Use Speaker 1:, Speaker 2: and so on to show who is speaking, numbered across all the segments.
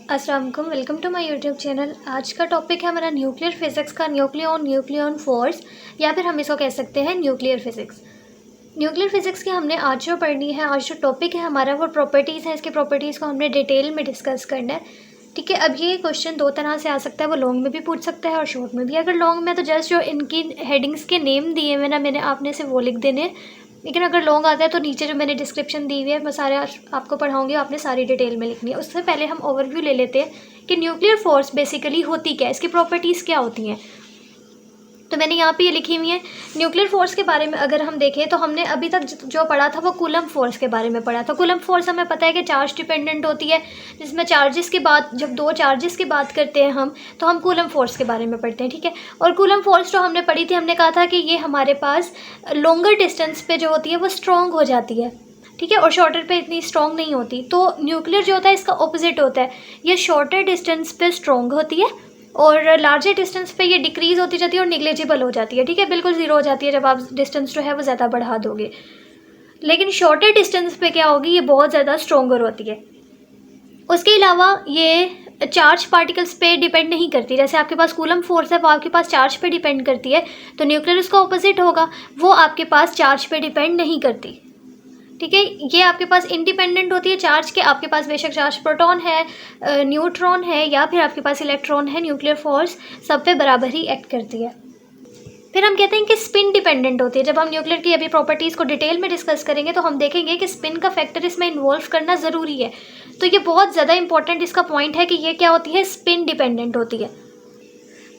Speaker 1: अस्सलाम वालेकुम, welcome to my YouTube channel. आज का टॉपिक है हमारा न्यूक्लियर फिज़िक्स का न्यूक्लियन फोर्स, या फिर हम इसको कह सकते हैं न्यूक्लियर फिज़िक्स। न्यूक्लियर फिज़िक्स की हमने आज जो पढ़नी है, आज जो टॉपिक है हमारा वो प्रॉपर्टीज़ है। इसकी प्रॉपर्टीज़ को हमने डिटेल में डिस्कस करना है, ठीक है। अब ये क्वेश्चन दो तरह से आ सकता है, वो लॉन्ग में भी पूछ सकता है और शॉर्ट में भी। अगर लॉन्ग में तो जस्ट जो इनकी हेडिंग्स के नेम दिए हुए ना मैंने, आपने से वो लिख देने। लेकिन अगर लॉन्ग आता है तो नीचे जो मैंने डिस्क्रिप्शन दी हुई है मैं सारे आपको पढ़ाऊँगी, आपने सारी डिटेल में लिखनी है। उससे पहले हम ओवरव्यू ले लेते हैं कि न्यूक्लियर फोर्स बेसिकली होती क्या है, इसकी प्रॉपर्टीज़ क्या होती हैं। तो मैंने यहाँ पे ये लिखी हुई है। न्यूक्लियर फोर्स के बारे में अगर हम देखें तो हमने अभी तक जो पढ़ा था वो कूलम्ब फोर्स के बारे में पढ़ा था। कूलम्ब फोर्स हमें पता है कि चार्ज डिपेंडेंट होती है, जिसमें चार्जेस की बात, जब दो चार्जेस की बात करते हैं हम, तो हम कूलम्ब फोर्स के बारे में पढ़ते हैं, ठीक है। और कूलम्ब फोर्स जो हमने पढ़ी थी, हमने कहा था कि ये हमारे पास लॉन्गर डिस्टेंस पे जो होती है वो स्ट्रॉन्ग हो जाती है, ठीक है, और शॉर्टर पे इतनी स्ट्रॉन्ग नहीं होती। तो न्यूक्लियर जो होता है इसका ऑपोजिट होता है, ये शॉर्टर डिस्टेंस पे स्ट्रॉन्ग होती है और लार्जर डिस्टेंस पे ये डिक्रीज़ होती जाती है और निग्लेजिबल हो जाती है, ठीक है, बिल्कुल ज़ीरो हो जाती है जब आप डिस्टेंस जो है वो ज़्यादा बढ़ा दोगे। लेकिन शॉर्टर डिस्टेंस पे क्या होगी, ये बहुत ज़्यादा स्ट्रॉन्गर होती है। उसके अलावा ये चार्ज पार्टिकल्स पे डिपेंड नहीं करती। जैसे आपके पास कूलम्ब फोर्स है वो आपके पास चार्ज पे डिपेंड करती है, तो न्यूक्लियर उसका ऑपोजिट होगा, वो आपके पास चार्ज पे डिपेंड नहीं करती, ठीक है। ये आपके पास इंडिपेंडेंट होती है चार्ज के। आपके पास बेशक चार्ज प्रोटॉन है, न्यूट्रॉन है, या फिर आपके पास इलेक्ट्रॉन है, न्यूक्लियर फोर्स सब पे बराबर ही एक्ट करती है। फिर हम कहते हैं कि स्पिन डिपेंडेंट होती है। जब हम न्यूक्लियर की अभी प्रॉपर्टीज़ को डिटेल में डिस्कस करेंगे तो हम देखेंगे कि स्पिन का फैक्टर इसमें इन्वॉल्व करना ज़रूरी है। तो ये बहुत ज़्यादा इंपॉर्टेंट इसका पॉइंट है कि ये क्या होती है, स्पिन डिपेंडेंट होती है।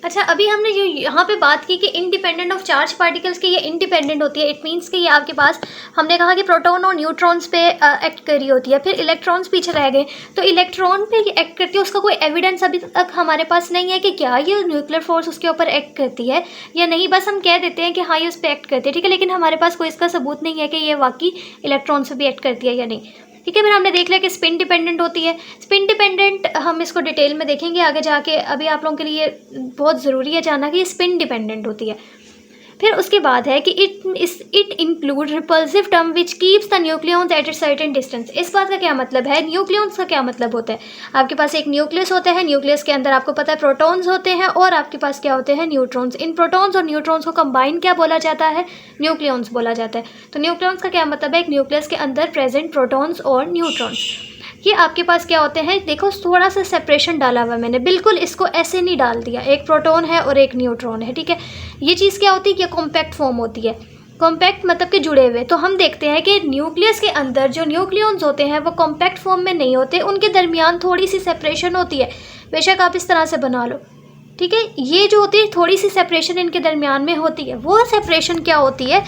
Speaker 1: अच्छा, अभी हमने जो यहाँ पे बात की कि इंडिपेंडेंट ऑफ चार्ज पार्टिकल्स की ये इंडिपेंडेंट होती है। इट मीन्स कि ये आपके पास, हमने कहा कि प्रोटॉन और न्यूट्रॉन्स पे एक्ट कर रही होती है, फिर इलेक्ट्रॉन्स पीछे रह गए, तो इलेक्ट्रॉन पे एक्ट करती है। उसका कोई एविडेंस अभी तक हमारे पास नहीं है कि क्या ये न्यूक्लियर फोर्स उसके ऊपर एक्ट करती है या नहीं। बस हम कह देते हैं कि हाँ ये उस पर एक्ट करती है, ठीक है, लेकिन हमारे पास कोई इसका सबूत नहीं है कि ये वाकई इलेक्ट्रॉन से भी एक्ट करती है या नहीं, ठीक है। फिर हमने देख लिया कि स्पिन डिपेंडेंट होती है। स्पिन डिपेंडेंट हम इसको डिटेल में देखेंगे आगे जाके, अभी आप लोगों के लिए बहुत ज़रूरी है जानना कि ये स्पिन डिपेंडेंट होती है। फिर उसके बाद है कि it include repulsive term which keeps the nucleons at a certain distance. इस बात का क्या मतलब है, न्यूक्लियॉन्स का क्या मतलब होता है। आपके पास एक न्यूक्लियस होता है, न्यूक्लियस के अंदर आपको पता है प्रोटॉन्स होते हैं और आपके पास क्या होते हैं, न्यूट्रॉन्स। इन प्रोटॉन्स और न्यूट्रॉन्स को कंबाइन क्या बोला जाता है, न्यूक्लियॉन्स बोला जाता है। तो न्यूक्लियॉन्स का क्या मतलब है, एक न्यूक्लियस के अंदर प्रेजेंट प्रोटॉन्स और न्यूट्रॉन्स। ये आपके पास क्या होते हैं, देखो थोड़ा सा सेपरेशन डाला हुआ मैंने, बिल्कुल इसको ऐसे नहीं डाल दिया, एक प्रोटॉन है और एक न्यूट्रॉन है, ठीक है। ये चीज़ क्या होती है, ये कॉम्पैक्ट फॉर्म होती है। कॉम्पैक्ट मतलब कि जुड़े हुए। तो हम देखते हैं कि न्यूक्लियस के अंदर जो न्यूक्लियॉन्स होते हैं वो कॉम्पैक्ट फॉर्म में नहीं होते, उनके दरमियान थोड़ी सी सेपरेशन होती है। बेशक आप इस तरह से बना लो, ठीक है। ये जो होती है थोड़ी सी सेपरेशन इनके दरमियान में होती है। वो सेपरेशन क्या होती है,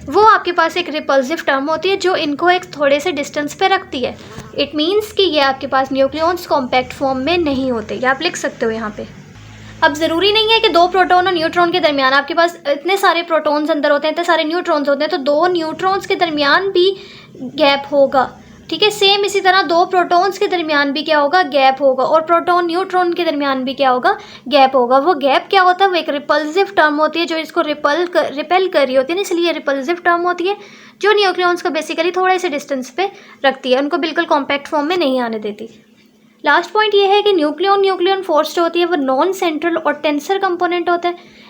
Speaker 1: वो आपके पास एक रिपल्सिव टर्म होती है जो इनको एक थोड़े से डिस्टेंस पे रखती है। इट मीन्स कि ये आपके पास न्यूक्लियॉन्स कॉम्पैक्ट फॉर्म में नहीं होते, ये आप लिख सकते हो यहाँ पे। अब ज़रूरी नहीं है कि दो प्रोटॉन और न्यूट्रॉन के दरमियान, आपके पास इतने सारे प्रोटॉन्स अंदर होते हैं, इतने सारे न्यूट्रॉन्स होते हैं, तो दो न्यूट्रॉन्स के दरमियान भी गैप होगा, ठीक है। सेम इसी तरह दो प्रोटॉन्स के दरमियान भी क्या होगा, गैप होगा, और प्रोटॉन न्यूट्रॉन के दरमियान भी क्या होगा, गैप होगा। वो गैप क्या होता है, वो एक रिपल्सिव टर्म होती है जो इसको रिपेल कर रही होती है ना, इसलिए रिपल्सिव टर्म होती है जो न्यूक्लियॉन्स को बेसिकली थोड़े से डिस्टेंस पे रखती है, उनको बिल्कुल कॉम्पैक्ट फॉर्म में नहीं आने देती। लास्ट पॉइंट ये है कि न्यूक्लियन फोर्स जो होती है वो नॉन सेंट्रल और टेंसर कंपोनेंट होता है।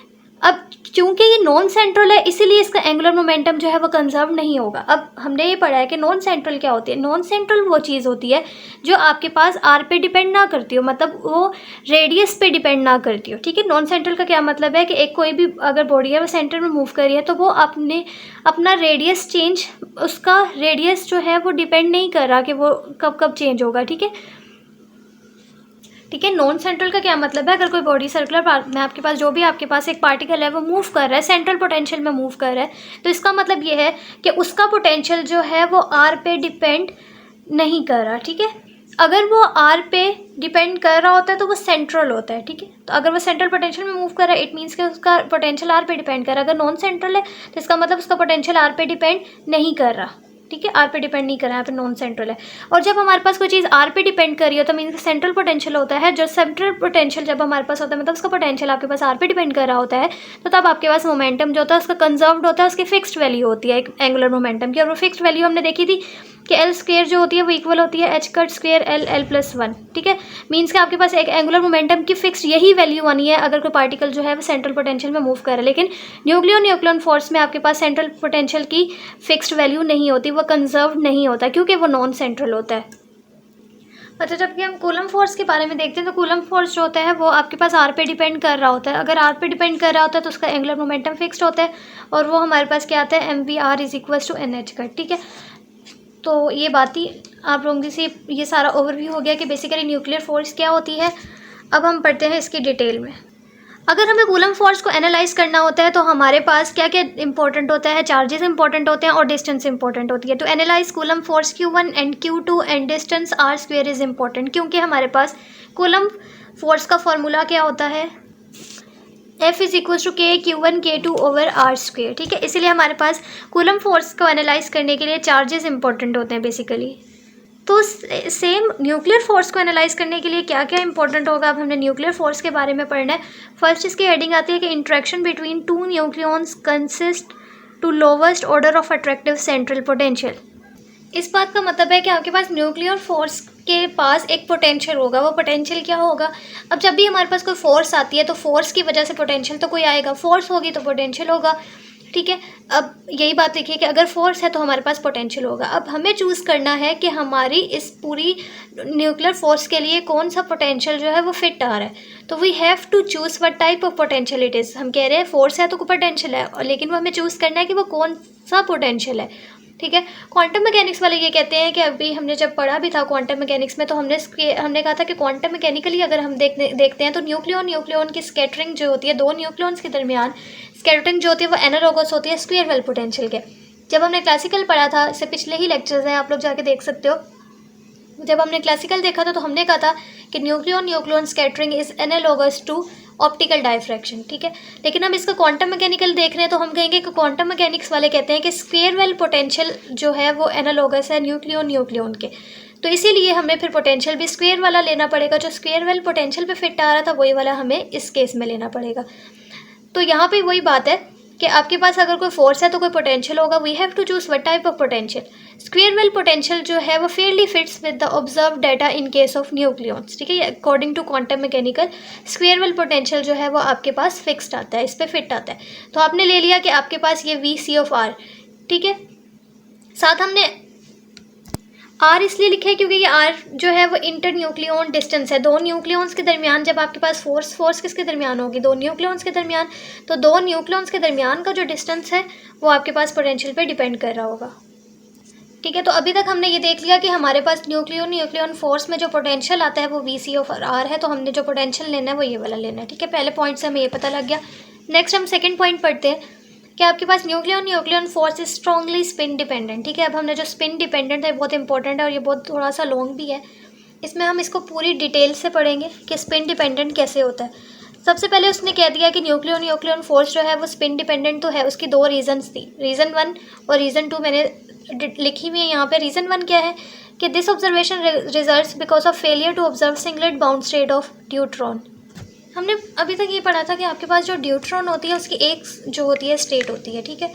Speaker 1: अब चूंकि ये नॉन सेंट्रल है इसीलिए इसका एंगुलर मोमेंटम जो है वो कंजर्व नहीं होगा। अब हमने ये पढ़ा है कि नॉन सेंट्रल क्या होती है। नॉन सेंट्रल वो चीज़ होती है जो आपके पास आर पे डिपेंड ना करती हो, मतलब वो रेडियस पे डिपेंड ना करती हो, ठीक है। नॉन सेंट्रल का क्या मतलब है कि एक कोई भी अगर बॉडी है वो सेंटर में मूव कर रही है तो वो अपना रेडियस चेंज, उसका रेडियस जो है वो डिपेंड नहीं कर रहा कि वो कब कब चेंज होगा, ठीक है, ठीक है। नॉन सेंट्रल का क्या मतलब है, अगर कोई बॉडी सर्कुलर में आपके पास जो भी आपके पास एक पार्टिकल है वो मूव कर रहा है, सेंट्रल पोटेंशियल में मूव कर रहा है, तो इसका मतलब ये है कि उसका पोटेंशियल जो है वो आर पे डिपेंड नहीं कर रहा, ठीक है। अगर वो आर पे डिपेंड कर रहा होता है तो वो सेंट्रल होता है, ठीक है। तो अगर वो सेंट्रल पोटेंशियल में मूव कर रहा है इट मीन्स कि उसका पोटेंशियल आर पे डिपेंड कर रहा है। अगर नॉन सेंट्रल है तो इसका मतलब उसका पोटेंशियल आर पे डिपेंड नहीं कर रहा, ठीक है, आर पे डिपेंड नहीं कर रहा है, यहाँ पे नॉन सेंट्रल है। और जब हमारे पास कोई चीज़ आर पे डिपेंड कर रही हो तो मीन्स सेंट्रल पोटेंशियल होता है। जो सेंट्रल पोटेंशियल जब हमारे पास होता है मतलब उसका पोटेंशियल आपके पास आर पे डिपेंड कर रहा होता है, तो तब आपके पास मोमेंटम जो होता है उसका कंजर्व्ड होता है, उसकी फिक्स्ड वैल्यू होती है एक एंगुलर मोमेंटम की। और वो फिक्स्ड वैल्यू हमने देखी थी कि एल स्क्वेयर जो होती है वो इक्वल होती है H cut square L plus 1, ठीक है। मीन्स कि आपके पास एक एंगुलर मोमेंटम की फिक्स यही वैल्यू आनी है अगर कोई पार्टिकल जो है वो सेंट्रल पोटेंशियल में मूव कर रहा है। लेकिन न्यूक्लियन फोर्स में आपके पास सेंट्रल पोटेंशियल की फिक्स्ड वैल्यू नहीं होती, वो कंजर्व नहीं होता क्योंकि वो नॉन सेंट्रल होता है। अच्छा, जबकि हम कूलम फोर्स के बारे में देखते हैं तो कूलम फोर्स जो होता है वो आपके पास आर पे डिपेंड कर रहा होता है। अगर आर पे डिपेंड कर रहा होता है तो उसका एंगुलर मोमेंटम फिक्स्ड होता है और वो हमारे पास क्या आता है, M V R is equal to N H cut, ठीक है। तो ये बात ही आप लोगों से ये सारा ओवरव्यू हो गया कि बेसिकली न्यूक्लियर फोर्स क्या होती है। अब हम पढ़ते हैं इसकी डिटेल में। अगर हमें कूलम फोर्स को एनालाइज करना होता है तो हमारे पास क्या क्या इंपॉर्टेंट होता है, चार्जेस इंपॉर्टेंट होते हैं और डिस्टेंस इंपॉर्टेंट होती है। तो analyse Coulomb force Q1 and Q2 and distance R square is important, क्योंकि हमारे पास कूलम फोर्स का फॉर्मूला क्या होता है, F इज इक्वल टू के Q1 K2 over are square, ठीक है। इसीलिए हमारे पास कूलम फोर्स को एनालाइज करने के लिए चार्जेस इंपॉर्टेंट होते हैं बेसिकली। तो सेम न्यूक्लियर फोर्स को एनालाइज करने के लिए क्या क्या इंपॉर्टेंट होगा, अब हमने न्यूक्लियर फोर्स के बारे में पढ़ना है। फर्स्ट इसकी हेडिंग आती है कि interaction between two nucleons consist to lowest order of attractive central potential. इस बात का मतलब है कि आपके पास न्यूक्लियर फोर्स के पास एक पोटेंशियल होगा। वो पोटेंशियल क्या होगा, अब जब भी हमारे पास कोई फोर्स आती है तो फोर्स की वजह से पोटेंशियल तो कोई आएगा, फोर्स होगी तो पोटेंशियल होगा, ठीक है। अब यही बात देखिए कि अगर फोर्स है तो हमारे पास पोटेंशियल होगा। अब हमें चूज़ करना है कि हमारी इस पूरी न्यूक्लियर फोर्स के लिए कौन सा पोटेंशियल जो है वो फिट आ रहा है। तो we have to choose what type of potential it is. हम कह रहे हैं फोर्स है तो पोटेंशियल है, लेकिन वो हमें चूज़ करना है कि वो कौन सा पोटेंशियल है, ठीक है। क्वांटम मैकेनिक्स वाले ये कहते हैं कि अभी हमने जब पढ़ा भी था क्वांटम मैकेनिक्स में, तो हमने कहा था कि क्वांटम मैकेनिकली अगर हम देखते हैं तो न्यूक्लियन की स्कैटरिंग जो होती है, दो न्यूक्लियॉन्स के दरमियान स्कैटरिंग जो होती है वो एनालोगस होती है स्क्वायर वेल पोटेंशियल के। जब हमने क्लासिकल पढ़ा था, इससे पिछले ही लेक्चर्स हैं, आप लोग जाके देख सकते हो। जब हमने क्लासिकल देखा था तो हमने कहा था कि nucleon scattering is analogous to optical diffraction, ठीक है। लेकिन हम इसका क्वांटम मैकेनिकल देख रहे हैं तो हम कहेंगे कि क्वांटम मैकेनिक्स वाले कहते हैं कि स्क्वायर वेल पोटेंशियल जो है वो एनालोगस है न्यूक्लियन के। तो इसीलिए हमें फिर पोटेंशियल भी स्क्वायर वाला लेना पड़ेगा, जो स्क्वायर वेल पोटेंशियल पे फिट आ रहा था वही वाला हमें इस केस में लेना पड़ेगा। तो यहाँ पे वही बात है कि आपके पास अगर कोई फोर्स है तो कोई पोटेंशियल होगा। We have to choose what type of potential. Square well potential जो है वो fairly fits with the observe data in case of nucleons, ठीक है। According to quantum mechanical square well potential जो है वो आपके पास फिक्स्ड आता है, इस पर फिट आता है। तो आपने ले लिया कि आपके पास ये वी सी ऑफ आर, ठीक है। साथ हमने आर इसलिए लिखा है क्योंकि ये आर जो है वो इंटर न्यूक्लियन डिस्टेंस है, दो न्यूक्लियॉन्स के दरमियान। जब आपके पास फोर्स किसके दरमियान होगी, दो न्यूक्लियॉन्स के दरमियान। तो दो न्यूक्लियॉन्स के दरमियान का जो डिस्टेंस है वो आपके पास पोटेंशियल पे डिपेंड कर रहा होगा, ठीक है। तो अभी तक हमने ये देख लिया कि हमारे पास न्यूक्लियन फोर्स में जो पोटेंशियल आता है वो वी सी ऑफ आर है। तो हमने जो पोटेंशियल लेना है वो ये वाला लेना है, ठीक है। पहले पॉइंट से हमें ये पता लग गया। नेक्स्ट हम सेकेंड पॉइंट पढ़ते हैं कि आपके पास nucleon force is strongly spin dependent, ठीक है। अब हमने जो स्पिन डिपेंडेंट है बहुत इंपॉर्टेंट है और ये बहुत थोड़ा सा लॉन्ग भी है। इसमें हम इसको पूरी डिटेल से पढ़ेंगे कि स्पिन डिपेंडेंट कैसे होता है। सबसे पहले उसने कह दिया कि न्यूक्लियन फोर्स जो है वो स्पिन डिपेंडेंट तो है, उसकी दो रीजन्स थी, रीज़न 1 और रीज़न 2 मैंने लिखी हुई है यहाँ पे। रीज़न 1 क्या है कि this observation results because of failure to observe singlet bound state of deuteron. हमने अभी तक ये पढ़ा था कि आपके पास जो ड्यूट्रॉन होती है उसकी एक जो होती है स्टेट होती है, ठीक है।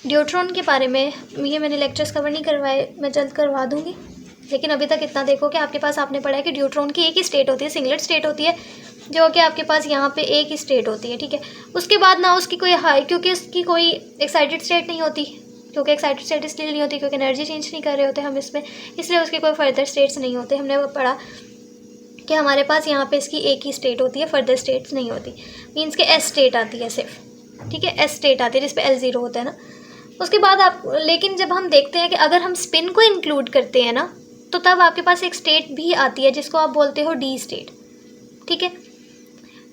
Speaker 1: ड्यूट्रॉन के बारे में ये मैंने लेक्चर्स कवर नहीं करवाए, मैं जल्द करवा दूंगी। लेकिन अभी तक इतना देखो कि आपके पास आपने पढ़ा है कि ड्यूट्रॉन की एक ही स्टेट होती है, सिंगलेट स्टेट होती है, जो कि आपके पास यहाँ पे एक ही स्टेट होती है, ठीक है। उसके बाद ना उसकी कोई हाई, क्योंकि उसकी कोई एक्साइटेड स्टेट नहीं होती, क्योंकि एक्साइटेड स्टेट इसलिए नहीं होती क्योंकि एनर्जी चेंज नहीं कर रहे होते हम इसमें, इसलिए उसके कोई फर्दर स्टेट्स नहीं होते। हमने वो पढ़ा कि हमारे पास यहाँ पे इसकी एक ही स्टेट होती है, फर्दर स्टेट्स नहीं होती। मीन्स के एस स्टेट आती है सिर्फ, ठीक है, एस स्टेट आती है जिस पे L0 होता है ना। उसके बाद आप, लेकिन जब हम देखते हैं कि अगर हम स्पिन को इंक्लूड करते हैं ना तो तब आपके पास एक स्टेट भी आती है जिसको आप बोलते हो डी स्टेट, ठीक है,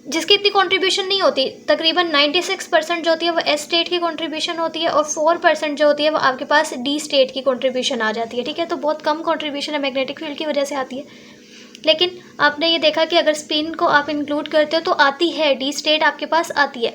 Speaker 1: जिसकी इतनी कंट्रीब्यूशन नहीं होती। तकरीबन 96% जो होती है वो एस स्टेट की कंट्रीब्यूशन होती है और 4% जो होती है वो आपके पास डी स्टेट की कंट्रीब्यूशन आ जाती है, ठीक है। तो बहुत कम कंट्रीब्यूशन है, मैग्नेटिक फील्ड की वजह से आती है। लेकिन आपने ये देखा कि अगर स्पिन को आप इंक्लूड करते हो तो आती है, डी स्टेट आपके पास आती है।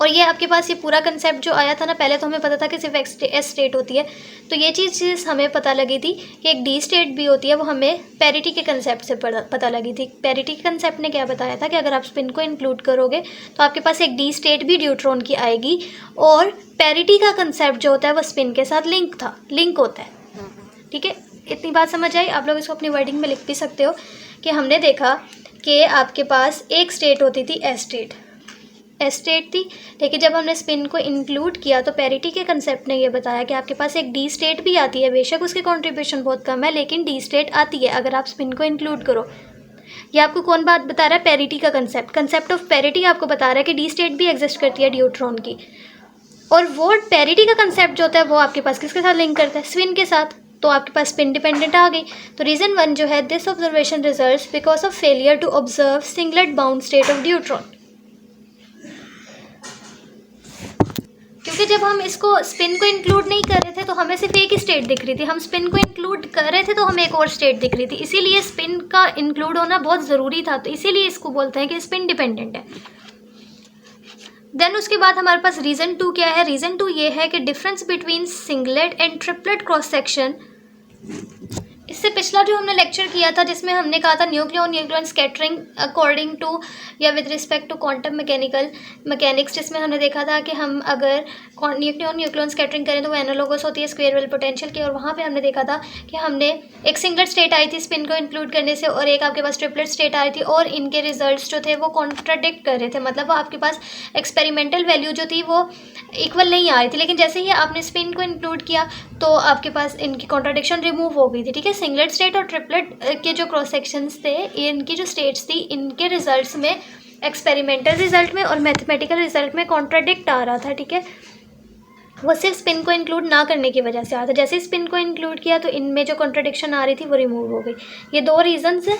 Speaker 1: और ये आपके पास ये पूरा कंसेप्ट जो आया था ना, पहले तो हमें पता था कि सिर्फ एस स्टेट होती है, तो ये चीज़ हमें पता लगी थी कि एक डी स्टेट भी होती है, वो हमें पैरिटी के कंसेप्ट से पता लगी थी। पैरिटी के कंसेप्ट ने क्या बताया था कि अगर आप स्पिन को इंक्लूड करोगे तो आपके पास एक डी स्टेट भी ड्यूट्रॉन की आएगी, और पैरिटी का कंसेप्ट जो होता है वो स्पिन के साथ लिंक होता है। ठीक है, इतनी बात समझ आई। आप लोग इसको अपनी वर्डिंग में लिख भी सकते हो कि हमने देखा कि आपके पास एक स्टेट होती थी एस स्टेट थी, लेकिन जब हमने स्पिन को इंक्लूड किया तो पैरिटी के कंसेप्ट ने ये बताया कि आपके पास एक डी स्टेट भी आती है, बेशक उसकी कंट्रीब्यूशन बहुत कम है, लेकिन डी स्टेट आती है अगर आप स्पिन को इंक्लूड करो। ये आपको कौन बात बता रहा है? पैरिटी का कंसेप्ट ऑफ पैरिटी आपको बता रहा है कि डी स्टेट भी एग्जिस्ट करती है ड्यूट्रॉन की, और वो पैरिटी का कंसेप्ट जो होता है वो आपके पास किसके साथ लिंक करता है? स्पिन के साथ। तो आपके पास स्पिन डिपेंडेंट आ गई। तो रीज़न 1 जो है, this observation results because of failure to observe singlet bound state of deuteron. क्योंकि जब हम इसको स्पिन को इंक्लूड नहीं कर रहे थे तो हमें सिर्फ एक ही स्टेट दिख रही थी, हम स्पिन को इंक्लूड कर रहे थे तो हमें एक और स्टेट दिख रही थी, इसीलिए स्पिन का इंक्लूड होना बहुत ज़रूरी था, तो इसीलिए इसको बोलते हैं कि स्पिन डिपेंडेंट है। देन उसके बाद हमारे पास रीज़न 2 क्या है? रीज़न 2 ये है कि difference between singlet and triplet cross section. इससे पिछला जो हमने लेक्चर किया था जिसमें हमने कहा था न्यूक्लियन स्कैटरिंग अकॉर्डिंग टू या with respect to quantum mechanics, जिसमें हमने देखा था कि हम अगर न्यूक्लियन स्कैटरिंग करें तो वो एनालोगस होती है स्क्वायर वेल पोटेंशियल की, और वहाँ पे हमने देखा था कि हमने एक सिंगलेट स्टेट आई थी स्पिन को इंक्लूड करने से, और एक आपके पास ट्रिपलेट स्टेट आई थी, और इनके रिजल्ट्स जो थे वो कॉन्ट्राडिक्ट कर रहे थे, मतलब वो आपके पास एक्सपेरिमेंटल वैल्यू जो थी वो इक्वल नहीं आ रही थी, लेकिन जैसे ही आपने स्पिन को इंक्लूड किया तो आपके पास इनकी कॉन्ट्राडिक्शन रिमूव हो गई थी। ठीक है, सिंगलेट स्टेट और ट्रिपलेट के जो क्रॉस सेक्शंस थे, इनकी जो स्टेट्स थी, इनके रिजल्ट्स में एक्सपेरिमेंटल रिजल्ट में और मैथमेटिकल रिजल्ट में कॉन्ट्राडिक्ट आ रहा था। ठीक है, वो सिर्फ स्पिन को इंक्लूड ना करने की वजह से आ रहा था, जैसे ही स्पिन को इंक्लूड किया तो इनमें जो कॉन्ट्राडिक्शन आ रही थी वो रिमूव हो गई। ये दो रीजंस हैं,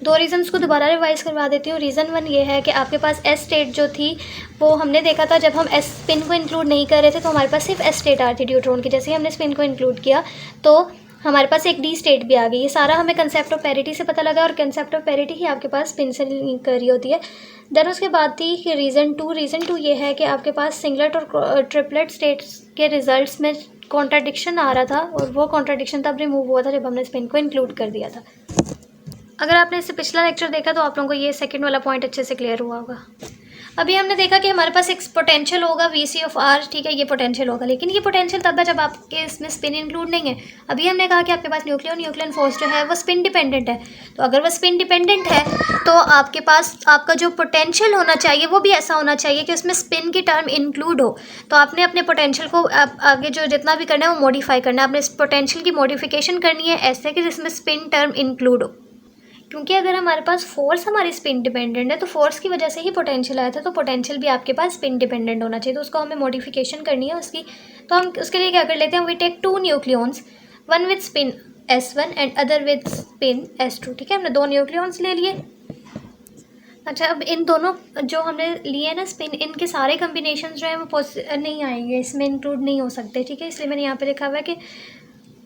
Speaker 1: दो रीजंस को दोबारा रिवाइज करवा देती हूँ। रीज़न 1 ये है कि आपके पास एस स्टेट जो थी वो हमने देखा था, जब हम एस स्पिन को इंक्लूड नहीं कर रहे थे तो हमारे पास सिर्फ एस स्टेट आ रही थी ड्यूट्रॉन की, जैसे ही हमने स्पिन को इंक्लूड किया तो हमारे पास एक डी स्टेट भी आ गई। ये सारा हमें कंसेप्ट ऑफ पैरिटी से पता लगा, और कंसेप्ट ऑफ पैरिटी ही आपके पास स्पिन से लिंक कर रही होती है। देन उसके बाद थी कि रीज़न 2 ये है कि आपके पास सिंगलेट और ट्रिपलेट स्टेट्स के रिजल्ट्स में कॉन्ट्राडिक्शन आ रहा था, और वो कॉन्ट्राडिक्शन तब रिमूव हुआ था जब हमने स्पिन को इंक्लूड कर दिया था। अगर आपने इससे पिछला लेक्चर देखा तो आप लोगों को ये सेकंड वाला पॉइंट अच्छे से क्लियर हुआ होगा। अभी हमने देखा कि हमारे पास एक पोटेंशियल होगा VC ऑफ R। ठीक है, ये पोटेंशियल होगा, लेकिन ये पोटेंशियल तब है जब आपके इसमें स्पिन इंक्लूड नहीं है। अभी हमने कहा कि आपके पास न्यूक्लियन फोर्स जो है वो स्पिन डिपेंडेंट है, तो अगर वो स्पिन डिपेंडेंट है तो आपके पास आपका जो पोटेंशियल होना चाहिए वो भी ऐसा होना चाहिए कि उसमें स्पिन की टर्म इंक्लूड हो। तो आपने अपने पोटेंशियल को आगे जो जितना भी करना है वो मॉडिफाई करना है, आपने इस पोटेंशियल की मॉडिफिकेशन करनी है ऐसे कि जिसमें स्पिन टर्म इंक्लूड हो, क्योंकि अगर हमारे पास फोर्स हमारी स्पिन डिपेंडेंट है तो फोर्स की वजह से ही पोटेंशियल आया था, तो पोटेंशियल भी आपके पास स्पिन डिपेंडेंट होना चाहिए, तो उसको हमें मॉडिफिकेशन करनी है उसकी। तो हम उसके लिए क्या कर लेते हैं, we take 2 nucleons, one with spin S1 and other with spin S2। ठीक है, हमने 2 न्यूक्लियॉन्स ले लिए। अच्छा, अब इन दोनों जो हमने लिए ना स्पिन, इनके सारे कम्बिनेशन जो हैं वो नहीं आएंगे, इसमें इंक्लूड नहीं हो सकते। ठीक है, इसलिए मैंने यहाँ पे लिखा हुआ है कि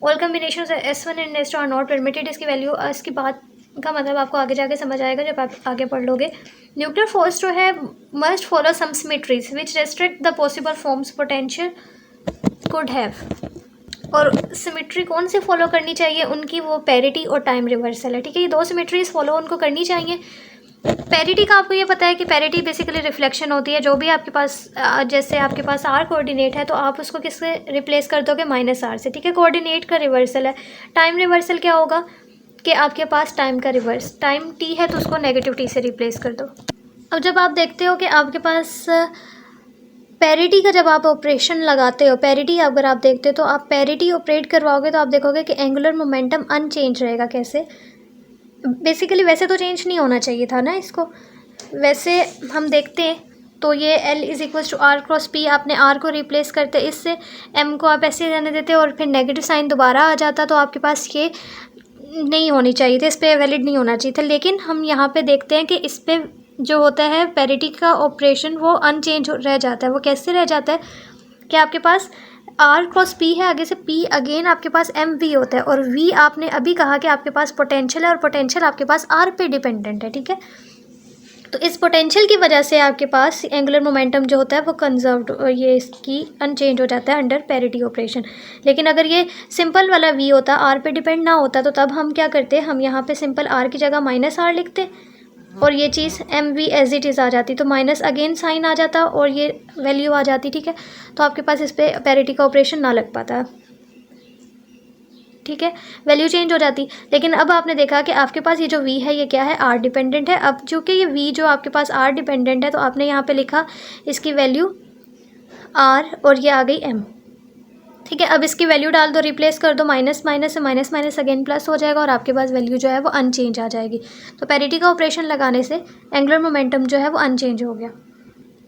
Speaker 1: all combination S1 and S2 are not permitted. इसकी वैल्यू, इसकी बात का मतलब आपको आगे जाके समझ आएगा जब आप आगे पढ़ लोगे। न्यूक्लियर फोर्स जो है must follow some symmetries which restrict the possible forms potential could have. और सिमेट्री कौन से फॉलो करनी चाहिए उनकी, वो पैरिटी और टाइम रिवर्सल है। ठीक है, ये 2 सिमेट्रीज फॉलो उनको करनी चाहिए। पैरिटी का आपको ये पता है कि पैरिटी बेसिकली रिफ्लेक्शन होती है, जो भी आपके पास जैसे आपके पास R कोऑर्डिनेट है तो आप उसको किससे रिप्लेस कर दोगे, -R से। ठीक है, कोऑर्डिनेट का रिवर्सल है। टाइम रिवर्सल क्या होगा कि आपके पास टाइम का रिवर्स, टाइम T है तो उसको नेगेटिव T से रिप्लेस कर दो। अब जब आप देखते हो कि आपके पास पैरिटी का जब आप ऑपरेशन लगाते हो, पैरिटी अगर आप देखते हो तो आप पैरिटी ऑपरेट करवाओगे तो आप देखोगे कि एंगुलर मोमेंटम अनचेंज रहेगा। कैसे? बेसिकली वैसे तो चेंज नहीं होना चाहिए था ना इसको, वैसे हम देखते हैं तो ये L = R क्रॉस P, आपने R को रिप्लेस करते इससे, M को आप ऐसे रहने देते और फिर नेगेटिव साइन दोबारा आ जाता, तो आपके पास ये नहीं होनी चाहिए थी, इस पर वैलिड नहीं होना चाहिए था। लेकिन हम यहाँ पे देखते हैं कि इस पर जो होता है पैरिटी का ऑपरेशन वो अनचेंज रह जाता है। वो कैसे रह जाता है कि आपके पास R क्रॉस P है, आगे से P अगेन आपके पास MV होता है, और V आपने अभी कहा कि आपके पास पोटेंशियल है और पोटेंशियल आपके पास R पे डिपेंडेंट है। ठीक है, तो इस पोटेंशियल की वजह से आपके पास एंगुलर मोमेंटम जो होता है वो कंजर्व्ड, ये इसकी अनचेंज हो जाता है अंडर पैरिटी ऑपरेशन। लेकिन अगर ये सिंपल वाला v होता, r पे डिपेंड ना होता, तो तब हम क्या करते, हम यहाँ पे सिंपल r की जगह -r लिखते और ये चीज़ mv एज इट इज़ आ जाती, तो माइनस अगेन साइन आ जाता और ये वैल्यू आ जाती। ठीक है, तो आपके पास इस पर पैरिटी का ऑपरेशन ना लग पाता। ठीक है, वैल्यू चेंज हो जाती। लेकिन अब आपने देखा कि आपके पास ये जो v है ये क्या है, r डिपेंडेंट है। अब चूँकि ये v जो आपके पास r डिपेंडेंट है, तो आपने यहाँ पे लिखा इसकी वैल्यू r और ये आ गई m। ठीक है, अब इसकी वैल्यू डाल दो, रिप्लेस कर दो, माइनस माइनस से माइनस माइनस अगेन प्लस हो जाएगा और आपके पास वैल्यू जो है वो अनचेंज आ जाएगी। तो पैरिटी का ऑपरेशन लगाने से एंगुलर मोमेंटम जो है वो अनचेंज हो गया।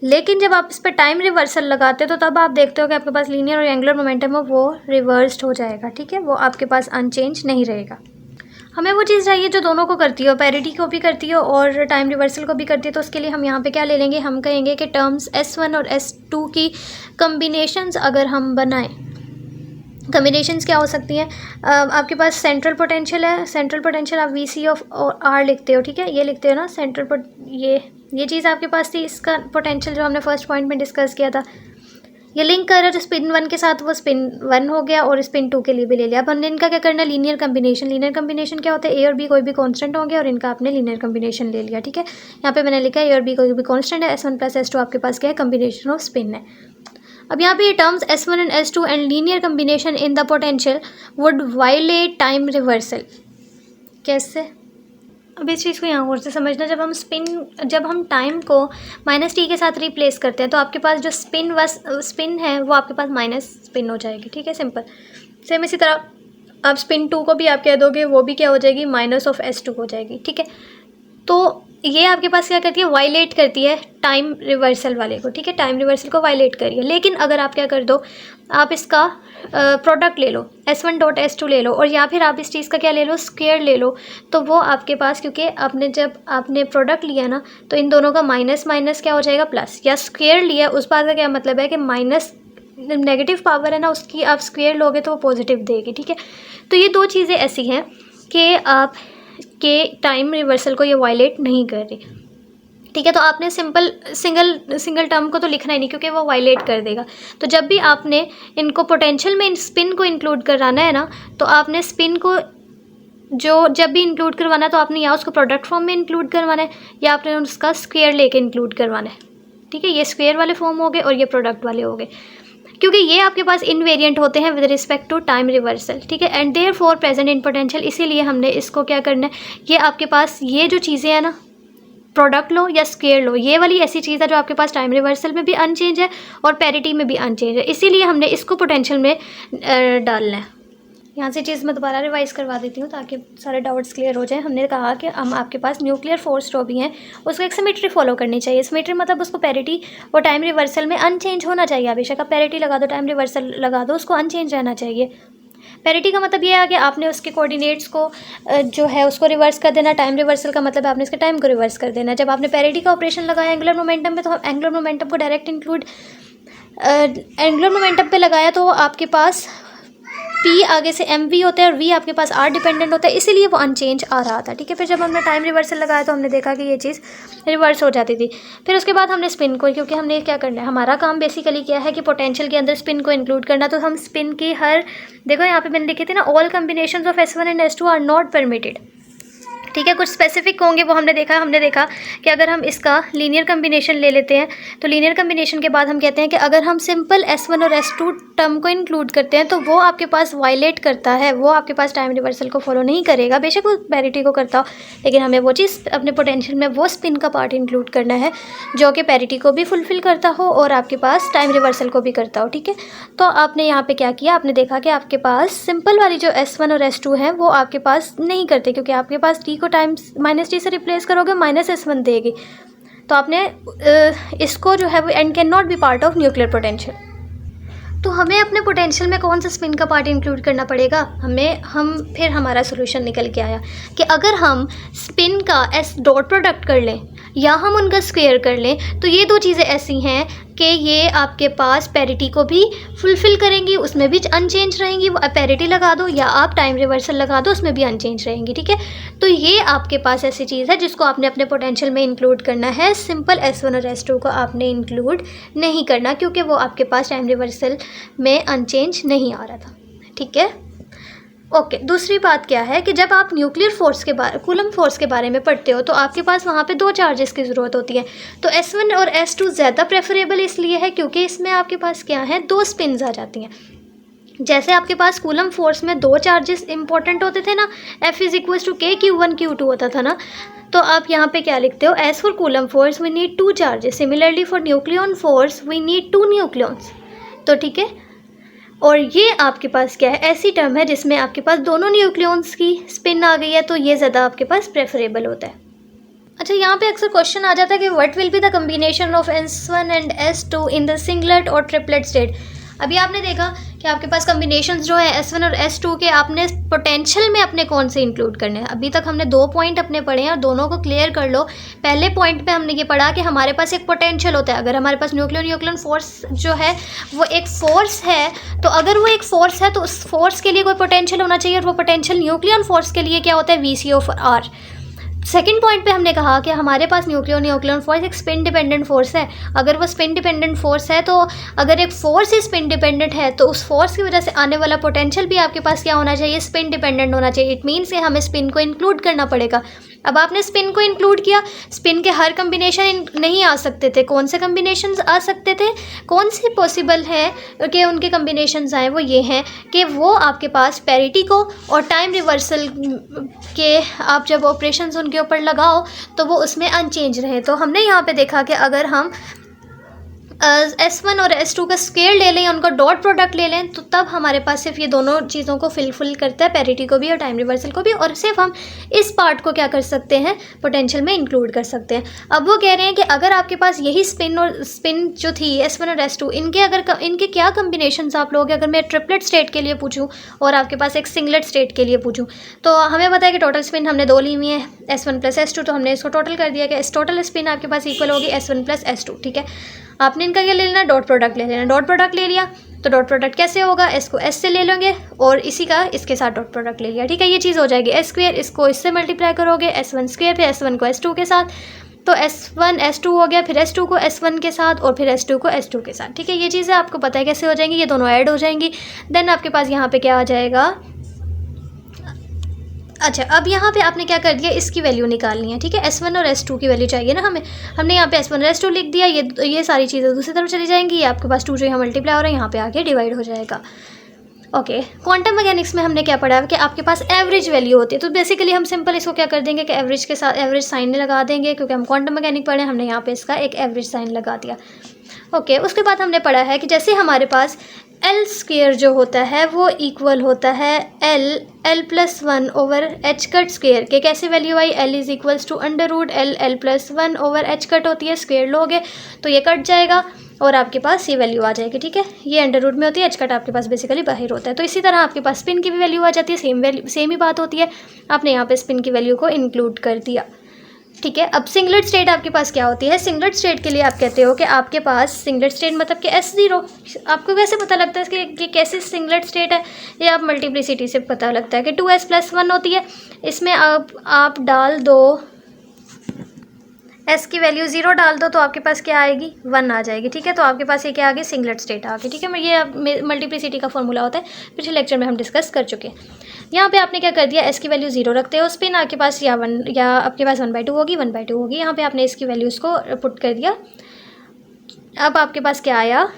Speaker 1: लेकिन जब आप इस पर टाइम रिवर्सल लगाते हो तो तब आप देखते हो कि आपके पास लीनियर और एंगुलर मोमेंटम है वो रिवर्स्ड हो जाएगा। ठीक है, वो आपके पास अनचेंज नहीं रहेगा। हमें वो चीज़ चाहिए जो दोनों को करती हो, पैरिटी को भी करती हो और टाइम रिवर्सल को भी करती है। तो उसके लिए हम यहाँ पे क्या ले लेंगे, हम कहेंगे कि टर्म्स S1 और S2 की कम्बिनेशंस अगर हम बनाएं, कम्बिनेशंस क्या हो सकती हैं, आपके पास सेंट्रल पोटेंशियल है, सेंट्रल पोटेंशियल आप VC ऑफ R लिखते हो। ठीक है, ये लिखते हो ना सेंट्रल, ये चीज़ आपके पास थी, इसका पोटेंशियल जो हमने फर्स्ट पॉइंट में डिस्कस किया था, ये लिंक कर रहा है स्पिन 1 के साथ, वो स्पिन 1 हो गया और स्पिन 2 के लिए भी ले लिया। अब हमने इनका क्या करना है, लीनियर कम्बिनेशन। लीनियर कम्बिनेशन क्या होता है, ए और बी कोई भी कांस्टेंट होंगे और इनका आपने लीनियर कम्बिनेशन ले लिया। ठीक है, यहाँ पे मैंने लिखा है ए और बी कोई भी कांस्टेंट है, S1 + S2 आपके पास क्या है, कम्बिनेशन ऑफ स्पिन है। अब यहाँ पे ये terms S1 and S2 and linear combination in the potential would violate time reversal. कैसे, अब इस चीज़ को यहाँ और से समझना, जब हम टाइम को -t के साथ रिप्लेस करते हैं तो आपके पास जो स्पिन है वो आपके पास माइनस स्पिन हो जाएगी। ठीक है, सिंपल। सेम इसी तरह आप स्पिन 2 को भी आप कह दोगे, वो भी क्या हो जाएगी, -S2 हो जाएगी। ठीक है, तो ये आपके पास क्या करती है, वायलेट करती है टाइम रिवर्सल वाले को। ठीक है, टाइम रिवर्सल को वायलेट करिए। लेकिन अगर आप क्या कर दो, आप इसका प्रोडक्ट ले लो, S1.S2 ले लो और या फिर आप इस चीज़ का क्या ले लो, स्क्वायर ले लो, तो वो आपके पास, क्योंकि जब आपने प्रोडक्ट लिया ना तो इन दोनों का माइनस माइनस क्या हो जाएगा, प्लस। या स्क्वायर लिया, उस बात का क्या मतलब है कि माइनस नेगेटिव पावर है ना, उसकी आप स्क्वायर लोगे तो वो पॉजिटिव देगी। ठीक है, तो ये दो चीज़ें ऐसी हैं कि आप के टाइम रिवर्सल को ये वायलेट नहीं कर रही। ठीक है, तो आपने सिंगल टर्म को तो लिखना ही नहीं क्योंकि वो वायलेट कर देगा। तो जब भी आपने इनको पोटेंशियल में स्पिन को इंक्लूड कराना है ना, तो आपने स्पिन को जब भी इंक्लूड करवाना है तो आपने या उसको प्रोडक्ट फॉर्म में इंक्लूड करवाना है या आपने उसका स्क्वायर लेके इंक्लूड करवाना है। ठीक है, ये स्क्वायर वाले फॉर्म हो गए और ये प्रोडक्ट वाले हो गए, क्योंकि ये आपके पास इनवेरिएंट होते हैं with respect to time reversal. ठीक है, and therefore present in potential, इसीलिए हमने इसको क्या करना है, ये आपके पास ये जो चीज़ें हैं ना, प्रोडक्ट लो या स्क्वायर लो, ये वाली ऐसी चीज़ है जो आपके पास टाइम रिवर्सल में भी अनचेंज है और पैरिटी में भी अनचेंज है, इसीलिए हमने इसको पोटेंशियल में डालना है। यहाँ से चीज़ मैं दोबारा रिवाइज़ करवा देती हूँ ताकि सारे डाउट्स क्लियर हो जाए। हमने कहा कि हम आपके पास न्यूक्लियर फोर्स जो भी हैं उसको एक सिमेट्री फॉलो करनी चाहिए। सिमेट्री मतलब उसको पैरिटी और टाइम रिवर्सल में अनचेंज होना चाहिए। बेशक आप पैरिटी लगा दो, टाइम रिवर्सल लगा दो, उसको अनचेंज रहना चाहिए। पैरिटी का मतलब ये है कि आपने उसके कोऑर्डिनेट्स को जो है उसको रिवर्स कर देना। टाइम रिवर्सल का मतलब आपने उसके टाइम को रिवर्स कर देना। जब आपने पैरिटी का ऑपरेशन लगाया एंगुलर मोमेंटम पे, तो हम एंगुलर मोमेंटम को डायरेक्ट इंक्लूड एंगुलर मोमेंटम पे लगाया तो आपके पास P आगे से mv होता है और v आपके पास r डिपेंडेंट होता है, इसीलिए वो अनचेंज आ रहा था। ठीक है, फिर जब हमने टाइम रिवर्सल लगाया तो हमने देखा कि ये चीज़ रिवर्स हो जाती थी। फिर उसके बाद हमने स्पिन को, क्योंकि हमने क्या करना है, हमारा काम बेसिकली क्या है कि पोटेंशियल के अंदर स्पिन को इंक्लूड करना, तो हम स्पिन की देखो यहाँ पे मैंने लिखी थी ना, all combination of S1 and S2 are not permitted. ठीक है, कुछ स्पेसिफिक होंगे वो हमने देखा कि अगर हम इसका लीनियर कम्बिनेशन ले लेते हैं तो लीनियर कम्बिनेशन के बाद हम कहते हैं कि अगर हम सिंपल S1 और S2 टर्म को इंक्लूड करते हैं तो वो आपके पास वायलेट करता है, वो आपके पास टाइम रिवर्सल को फॉलो नहीं करेगा। बेशक वो पैरिटी को करता हो, लेकिन हमें वो चीज़ अपने पोटेंशियल में वो स्पिन का पार्ट इंक्लूड करना है जो कि पैरिटी को भी फुलफिल करता हो और आपके पास टाइम रिवर्सल को भी करता हो। ठीक है, तो आपने यहाँ पे क्या किया, आपने देखा कि आपके पास सिंपल वाली जो S1 और S2 है वो आपके पास नहीं करते, क्योंकि आपके पास t को टाइम -t से रिप्लेस करोगे -S1 देगी। तो आपने इसको जो है वो and can not B part of nuclear potential. तो हमें अपने पोटेंशियल में कौन सा स्पिन का पार्ट इंक्लूड करना पड़ेगा, फिर हमारा सोल्यूशन निकल के आया कि अगर हम स्पिन का S डॉट प्रोडक्ट कर लें या हम उनका स्क्वायर कर लें, तो ये दो चीज़ें ऐसी हैं कि ये आपके पास पैरिटी को भी फुलफ़िल करेंगी, उसमें भी अनचेंज रहेंगी। वो पैरिटी लगा दो या आप टाइम रिवर्सल लगा दो, उसमें भी अनचेंज रहेंगी, ठीक है। तो ये आपके पास ऐसी चीज़ है जिसको आपने अपने पोटेंशियल में इंक्लूड करना है। सिंपल S1 और S2 को आपने इंक्लूड नहीं करना, क्योंकि वो आपके पास टाइम रिवर्सल में अनचेंज नहीं आ रहा था, ठीक है। ओके, दूसरी बात क्या है कि जब आप न्यूक्लियर फोर्स के बारे कूलम फोर्स के बारे में पढ़ते हो तो आपके पास वहाँ पे 2 चार्जेस की ज़रूरत होती है। तो S1 और S2 ज़्यादा प्रेफरेबल इसलिए है क्योंकि इसमें आपके पास क्या है, 2 स्पिन्स आ जाती हैं। जैसे आपके पास कूलम फोर्स में 2 चार्जेस इंपॉर्टेंट होते थे ना, F is equal to K Q1 Q2 होता था ना, तो आप यहाँ पे क्या लिखते हो, as for Coulomb force we need 2 charges, similarly for nucleon force we need 2 nucleons. तो ठीक है, और ये आपके पास क्या है, ऐसी टर्म है जिसमें आपके पास दोनों न्यूक्लियंस की स्पिन आ गई है, तो ये ज़्यादा आपके पास प्रेफरेबल होता है। अच्छा, यहाँ पे अक्सर क्वेश्चन आ जाता है कि what will be the combination of S1 and S2 in the singlet और ट्रिपलेट स्टेट। अभी आपने देखा कि आपके पास कम्बिनेशंस जो है S1 और S2 के, आपने पोटेंशियल में अपने कौन से इंक्लूड करने हैं। अभी तक हमने 2 पॉइंट अपने पढ़े हैं और दोनों को क्लियर कर लो। पहले पॉइंट पे हमने ये पढ़ा कि हमारे पास एक पोटेंशियल होता है। अगर हमारे पास न्यूक्लियन फोर्स जो है वो एक फोर्स है, तो अगर वो एक फोर्स है तो उस फोर्स के लिए कोई पोटेंशियल होना चाहिए, और वो पोटेंशियल न्यूक्लियन फोर्स के लिए क्या होता है, VC/R। सेकेंड पॉइंट पे हमने कहा कि हमारे पास न्यूक्लियन फोर्स एक स्पिन डिपेंडेंट फोर्स है। अगर वो स्पिन डिपेंडेंट फोर्स है, तो अगर एक फोर्स ही स्पिन डिपेंडेंट है तो उस फोर्स की वजह से आने वाला पोटेंशियल भी आपके पास क्या होना चाहिए, स्पिन डिपेंडेंट होना चाहिए। इट मीन्स कि हमें स्पिन को इंक्लूड करना पड़ेगा। अब आपने स्पिन को इंक्लूड किया, स्पिन के हर कम्बिनेशन नहीं आ सकते थे। कौन से कम्बिनेशन आ सकते थे, कौन सी पॉसिबल है कि उनके कम्बिनेशन आए, वो ये हैं कि वो आपके पास पैरिटी को और टाइम रिवर्सल के आप जब ऑपरेशंस उनके ऊपर लगाओ तो वो उसमें अनचेंज रहे। तो हमने यहाँ पे देखा कि अगर हम S1 और S2 का स्क्वायर ले लें, उनका डॉट प्रोडक्ट ले लें, तो तब हमारे पास सिर्फ ये दोनों चीज़ों को फिल करता है, पैरिटी को भी और टाइम रिवर्सल को भी, और सिर्फ हम इस पार्ट को क्या कर सकते हैं, पोटेंशियल में इंक्लूड कर सकते हैं। अब वो कह रहे हैं कि अगर आपके पास यही स्पिन जो थी S1 और S2, इनके क्या कम्बिनेशन आप लोगे। अगर मैं ट्रिपलेट स्टेट के लिए पूछूँ और आपके पास एक सिंगलेट स्टेट के लिए पूछूँ, तो हमें पता है कि टोटल स्पिन हमने 2 ली हुई है, S1 + S2, तो हमने इसको टोटल कर दिया कि टोटल स्पिन आपके पास इक्वल होगी S1 + S2, ठीक है। आपने इनका क्या ले लेना, डॉट प्रोडक्ट ले लेना। डॉट प्रोडक्ट ले लिया तो डॉट प्रोडक्ट कैसे होगा, S को S से ले लेंगे और इसी का इसके साथ डॉट प्रोडक्ट ले लिया, ठीक है। ये चीज़ हो जाएगी S², इसको इससे मल्टीप्लाई करोगे S1², फिर S1 को S2 के साथ, तो S1 S2 हो गया, फिर S2 को S1 के साथ और फिर S2 को S2 के साथ, ठीक है। ये चीज़ें आपको पता है कैसे हो जाएंगी, ये दोनों ऐड हो जाएंगी। देन आपके पास यहाँ पे क्या आ जाएगा। अच्छा, अब यहाँ पे आपने क्या कर दिया, इसकी वैल्यू निकालनी है, ठीक है। S1 और S2 की वैल्यू चाहिए ना हमें, हमने यहाँ पे S1 और S2 लिख दिया। ये सारी चीज़ें दूसरी तरफ चली जाएंगी। ये आपके पास 2 जो यहाँ मल्टीप्लाई हो रहा है, यहाँ पे आके डिवाइड हो जाएगा। ओके, क्वांटम मैकेनिक्स में हमने क्या पढ़ा है कि आपके पास एवरेज वैल्यू होती है, तो बेसिकली हम सिंपल इसको क्या कर देंगे कि एवरेज के साथ एवरेज साइन लगा देंगे, क्योंकि हम क्वांटम मैकेनिक पढ़े, हमने यहाँ पे इसका एक एवरेज साइन लगा दिया। ओके, उसके बाद हमने पढ़ा है कि जैसे हमारे पास L² जो होता है वो इक्वल होता है L+1/h² के। कैसे वैल्यू आई, L is equals to √L, L+1/h होती है, स्क्वेयर लोगे तो ये कट जाएगा और आपके पास ये वैल्यू आ जाएगी, ठीक है। ये अंडर रूट में होती है, h आपके पास बेसिकली बाहर होता है। तो इसी तरह आपके पास स्पिन की भी वैल्यू आ जाती है, सेम ही बात होती है। आपने यहाँ पे स्पिन की वैल्यू को इंक्लूड कर दिया, ठीक है। अब सिंगलेट स्टेट आपके पास क्या होती है, सिंगलेट स्टेट के लिए आप कहते हो कि आपके पास सिंगलेट स्टेट मतलब कि S0। आपको कैसे पता लगता है कि कैसे सिंगलेट स्टेट है, ये आप मल्टीप्लिसिटी से पता लगता है कि 2s+1 होती है। इसमें आप डाल दो S की वैल्यू 0 डाल दो तो आपके पास क्या आएगी, 1 आ जाएगी, ठीक है। तो आपके पास ये क्या आ गई, सिंगलेट स्टेट आ गई, ठीक है। ये मल्टीप्लिसिटी का फॉर्मूला होता है, पिछले लेक्चर में हम डिस्कस कर चुके हैं। यहाँ पे आपने क्या कर दिया, S की वैल्यू 0 रखते हो, स्पिन आपके पास या आपके पास 1/2 होगी, 1/2 होगी। यहाँ पे आपने इसकी वैल्यूज़ को पुट कर दिया। अब आपके पास क्या आया,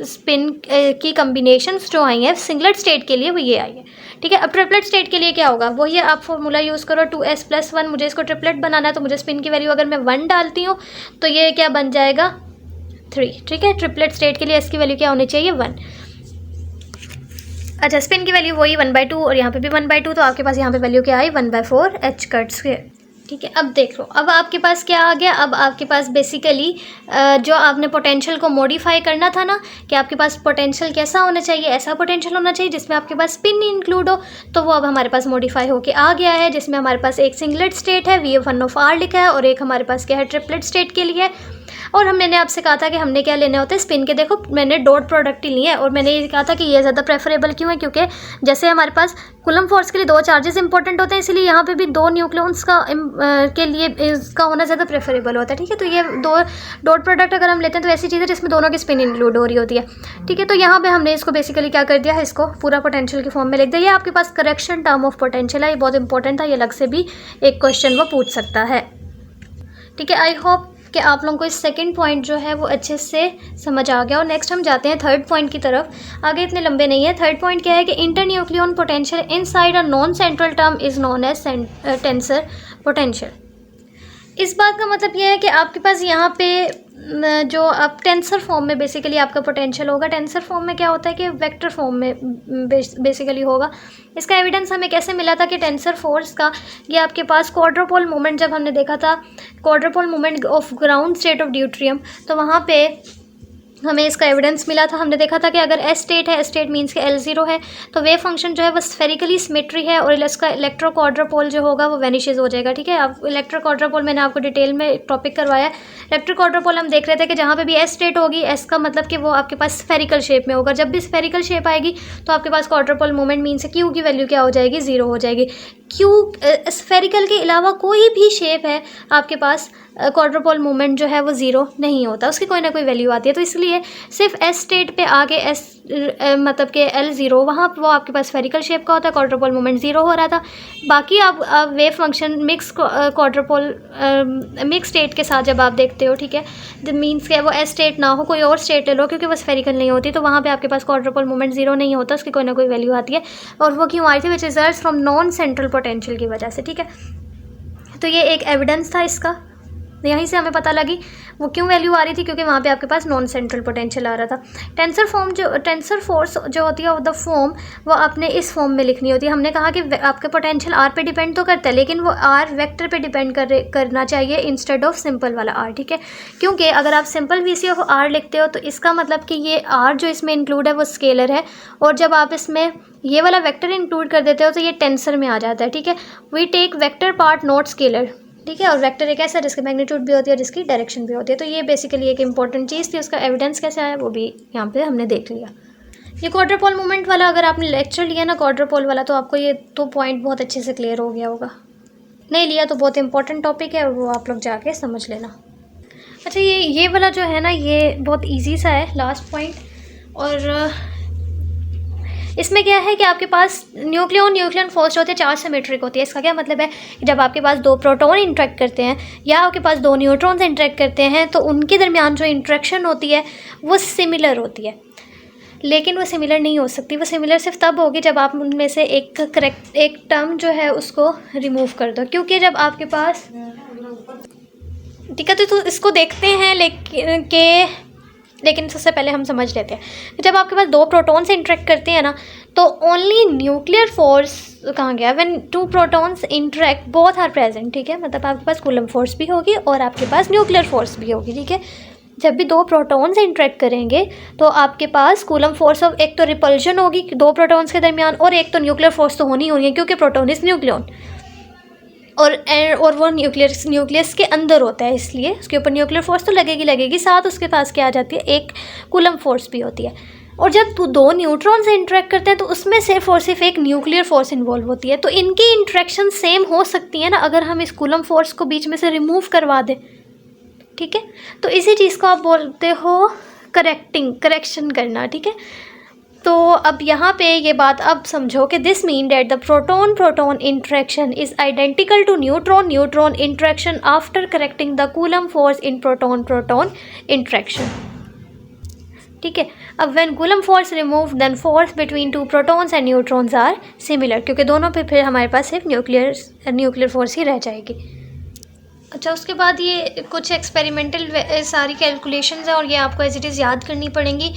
Speaker 1: स्पिन की कम्बिनेशंस जो आई हैं सिंगलेट स्टेट के लिए वो ये आई है, ठीक है। अब ट्रिपलेट स्टेट के लिए क्या होगा, वही आप फॉर्मूला यूज़ करो, 2s+1। मुझे इसको ट्रिपलेट बनाना है तो मुझे स्पिन की वैल्यू अगर मैं 1 डालती हूँ तो ये क्या बन जाएगा, 3, ठीक है। ट्रिपलेट स्टेट के लिए S की वैल्यू क्या होनी चाहिए, 1। अच्छा, स्पिन की वैल्यू वही 1/2 और यहाँ पे भी 1/2, तो आपके पास यहाँ पे वैल्यू क्या आई, 1/4h², ठीक है। अब देख लो, अब आपके पास क्या आ गया, अब आपके पास बेसिकली जो आपने पोटेंशियल को मॉडिफाई करना था ना, कि आपके पास पोटेंशियल कैसा होना चाहिए, ऐसा पोटेंशियल होना चाहिए जिसमें आपके पास स्पिन इंक्लूड हो, तो वो अब हमारे पास मॉडिफाई होके आ गया है, जिसमें हमारे पास एक सिंगलेट स्टेट है, VF1/R लिखा है, और एक हमारे पास क्या है, ट्रिपलेट स्टेट के लिए। और मैंने आपसे कहा था कि हमने क्या लेने होते हैं स्पिन के। देखो मैंने डॉट प्रोडक्ट ही लिए है और मैंने ये कहा था कि ये ज़्यादा प्रेफरेबल क्यों है, क्योंकि जैसे हमारे पास कूलम्ब फोर्स के लिए 2 चार्जेस इंपॉर्टेंट होते हैं, इसलिए यहाँ पे भी 2 न्यूक्लियॉन्स का के लिए इसका होना ज़्यादा प्रेफरेबल होता है। ठीक है, तो ये 2 डॉट प्रोडक्ट अगर हम लेते हैं तो ऐसी चीज़ है जिसमें दोनों की स्पिन इंक्लूड हो रही होती है। ठीक है, तो यहाँ पे हमने इसको बेसिकली क्या कर दिया है, इसको पूरा पोटेंशियल के फॉर्म में लिख दिया। ये आपके पास करेक्शन टर्म ऑफ पोटेंशियल है, ये बहुत इंपॉर्टेंट था, ये अलग से भी एक क्वेश्चन वो पूछ सकता है। ठीक है, आई होप कि आप लोगों को इस सेकंड पॉइंट जो है वो अच्छे से समझ आ गया। और नेक्स्ट हम जाते हैं थर्ड पॉइंट की तरफ। आगे इतने लंबे नहीं है। थर्ड पॉइंट क्या है कि internucleon potential inside a non central term is known as tensor potential. इस बात का मतलब यह है कि आपके पास यहाँ पे जो अब टेंसर फॉर्म में बेसिकली आपका पोटेंशियल होगा। टेंसर फॉर्म में क्या होता है कि वेक्टर फॉर्म में बेसिकली होगा। इसका एविडेंस हमें कैसे मिला था कि टेंसर फोर्स का ये आपके पास क्वाड्रुपोल मूवमेंट, जब हमने देखा था quadrupole movement of ground state of deuterium, तो वहाँ पे हमें इसका एविडेंस मिला था। हमने देखा था कि अगर एस स्टेट है, एस स्टेट मीन्स के L0 है, तो वेव फंक्शन जो है वो स्फेरिकली सिमेट्री है और इसका इलेक्ट्रो क्वाड्रुपोल जो होगा वो वेनिशेज हो जाएगा। ठीक है, अब इलेक्ट्रो क्वाड्रुपोल मैंने आपको डिटेल में टॉपिक करवाया है। इलेक्ट्रो क्वाड्रुपोल हम देख रहे थे कि जहाँ पे भी एस स्टेट होगी, एस का मतलब कि वो आपके पास स्फेरिकल शेप में होगा। जब भी स्फेरिकल शेप आएगी तो आपके पास क्वाड्रुपोल मूवमेंट मीन्स क्यू की वैल्यू क्या हो जाएगी, 0 हो जाएगी। क्यू स्फेरिकल के अलावा कोई भी शेप है आपके पास क्वाड्रुपोल मूवमेंट जो है वो 0 नहीं होता, उसकी कोई ना कोई वैल्यू आती है। तो इसलिए सिर्फ एस स्टेट पे आगे एस मतलब कि L0 वहाँ वो आपके पास स्फेरिकल शेप का होता है, क्वाड्रुपोल मूवमेंट 0 हो रहा था। बाकी आप wave function mix quadrupole mix state के साथ जब आप देखते हो, ठीक है, द मीन्स के वो एस स्टेट ना हो, कोई और स्टेट ले लो, क्योंकि वो स्फेरिकल नहीं होती, तो वहाँ पे आपके पास क्वाड्रुपोल मूवमेंट 0 नहीं होता, उसकी कोई ना कोई वैल्यू आती है। और वो क्यों आई थी, which results from non central potential की वजह से। ठीक है, तो ये एक एविडेंस था इसका, यहीं से हमें पता लगी वो क्यों वैल्यू आ रही थी, क्योंकि वहाँ पे आपके पास नॉन सेंट्रल पोटेंशियल आ रहा था। टेंसर फोर्स जो होती है द फॉर्म, वो आपने इस फॉर्म में लिखनी होती है। हमने कहा कि आपके पोटेंशियल आर पे डिपेंड तो करता है, लेकिन वो आर वेक्टर पे डिपेंड करना चाहिए इंस्टेड ऑफ सिंपल वाला आर। ठीक है, क्योंकि अगर आप सिंपल वीसी ऑफ आर लिखते हो तो इसका मतलब कि ये आर जो इसमें इंक्लूड है वो स्केलर है, और जब आप इसमें ये वाला वेक्टर इंक्लूड कर देते हो तो ये टेंसर में आ जाता है। ठीक है, we take vector part not scalar. ठीक है, और वेक्टर एक ऐसा जिसकी मैग्नीट्यूड भी होती है और जिसकी डायरेक्शन भी होती है। तो ये बेसिकली एक इंपॉर्टेंट चीज़ थी, उसका एविडेंस कैसे आया वो भी यहाँ पे हमने देख लिया। ये क्वाड्रुपोल मूवमेंट वाला अगर आपने लेक्चर लिया ना क्वाड्रुपोल वाला, तो आपको ये तो पॉइंट बहुत अच्छे से क्लियर हो गया होगा। नहीं लिया तो बहुत इंपॉर्टेंट टॉपिक है, वो आप लोग जाके समझ लेना। अच्छा, ये वाला जो है ना ये बहुत ईजी सा है, लास्ट पॉइंट। और इसमें क्या है कि आपके पास न्यूक्लियन फोर्स होते हैं 4 सिमेट्रिक होती है। इसका क्या मतलब है, जब आपके पास 2 प्रोटॉन इंटरेक्ट करते हैं या आपके पास 2 न्यूट्रॉन्स इंटरेक्ट करते हैं, तो उनके दरमियान जो इंटरेक्शन होती है वो सिमिलर होती है। लेकिन वो सिमिलर नहीं हो सकती, वो सिमिलर सिर्फ तब होगी जब आप उनमें से एक टर्म जो है उसको रिमूव कर दो। क्योंकि जब आपके पास, ठीक है, तो इसको देखते हैं लेकिन सबसे पहले हम समझ लेते हैं। जब आपके पास 2 प्रोटॉन्स इंटरेक्ट करते हैं ना, तो ओनली न्यूक्लियर फोर्स कहाँ गया, when 2 protons interact both are present. ठीक है, मतलब आपके पास कूलम्ब फोर्स भी होगी और आपके पास न्यूक्लियर फोर्स भी होगी। ठीक है, जब भी 2 प्रोटॉन्स इंटरेक्ट करेंगे तो आपके पास कूलम्ब फोर्स ऑफ एक तो रिपल्जन होगी 2 प्रोटॉन्स के दरमियान, और एक तो न्यूक्लियर फोर्स तो होनी है, क्योंकि प्रोटॉन इज न्यूक्लियन और वो न्यूक्लियस के अंदर होता है, इसलिए उसके ऊपर न्यूक्लियर फोर्स तो लगेगी, साथ उसके पास क्या आ जाती है, एक कूलम्ब फोर्स भी होती है। और जब 2 न्यूट्रॉन्स इंटरेक्ट करते हैं तो उसमें सिर्फ और सिर्फ एक न्यूक्लियर फोर्स इन्वॉल्व होती है। तो इनकी इंटरेक्शन सेम हो सकती है ना, अगर हम इस कूलम्ब फोर्स को बीच में से रिमूव करवा दें। ठीक है, तो इसी चीज़ को आप बोलते हो करेक्शन करना। ठीक है, तो अब यहाँ पे ये बात अब समझो कि this mean that the proton interaction is identical to neutron interaction after correcting the Coulomb force in proton interaction. ठीक है, अब when Coulomb force remove then force between 2 protons and neutrons are similar, क्योंकि दोनों पे फिर हमारे पास सिर्फ nuclear force ही रह जाएगी। अच्छा, उसके बाद ये कुछ एक्सपेरिमेंटल सारी कैलकुलेशंस है और ये आपको एज इट इज़ याद करनी पड़ेंगी,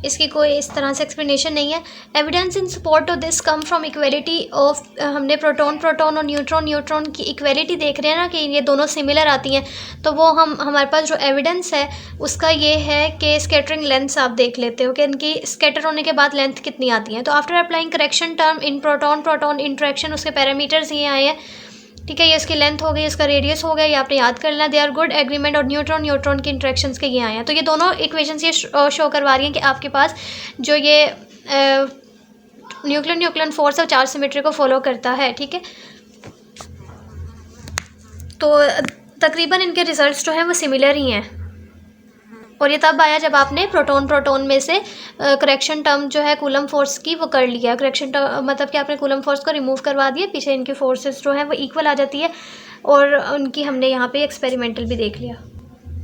Speaker 1: इसकी कोई इस तरह से एक्सप्लेनेशन नहीं है। Evidence in support of this come from equality of, हमने प्रोटॉन और न्यूट्रॉन की इक्वलिटी देख रहे हैं ना कि ये दोनों सिमिलर आती हैं, तो वो हमारे पास जो एविडेंस है उसका ये है कि स्कैटरिंग लेंथ्स आप देख लेते हो कि इनकी स्कैटर होने के बाद लेंथ कितनी आती है। तो after applying correction term in proton interaction, उसके पैरामीटर्स ये आए हैं ठीक है, ये इसकी लेंथ हो गई, इसका रेडियस हो गया, ये आपने याद कर लेना। दे आर गुड एग्रीमेंट और न्यूट्रॉन न्यूट्रॉन के इंट्रैक्शंस के ये आए हैं। तो ये दोनों इक्वेशंस ये शो करवा रही हैं कि आपके पास जो ये न्यूक्लियर न्यूक्लियन फोर्स और चार्ज सिमेट्री को फॉलो करता है। ठीक है, तो तकरीबन इनके रिजल्ट्स जो हैं वो सिमिलर ही हैं। और ये तब आया जब आपने प्रोटॉन प्रोटॉन में से करेक्शन टर्म जो है कूलम फोर्स की वो कर लिया। करेक्शन टर्म मतलब कि आपने कूलम फोर्स को रिमूव करवा दिया, पीछे इनकी फोर्सेस जो है वो इक्वल आ जाती है, और उनकी हमने यहाँ पे एक्सपेरिमेंटल भी देख लिया।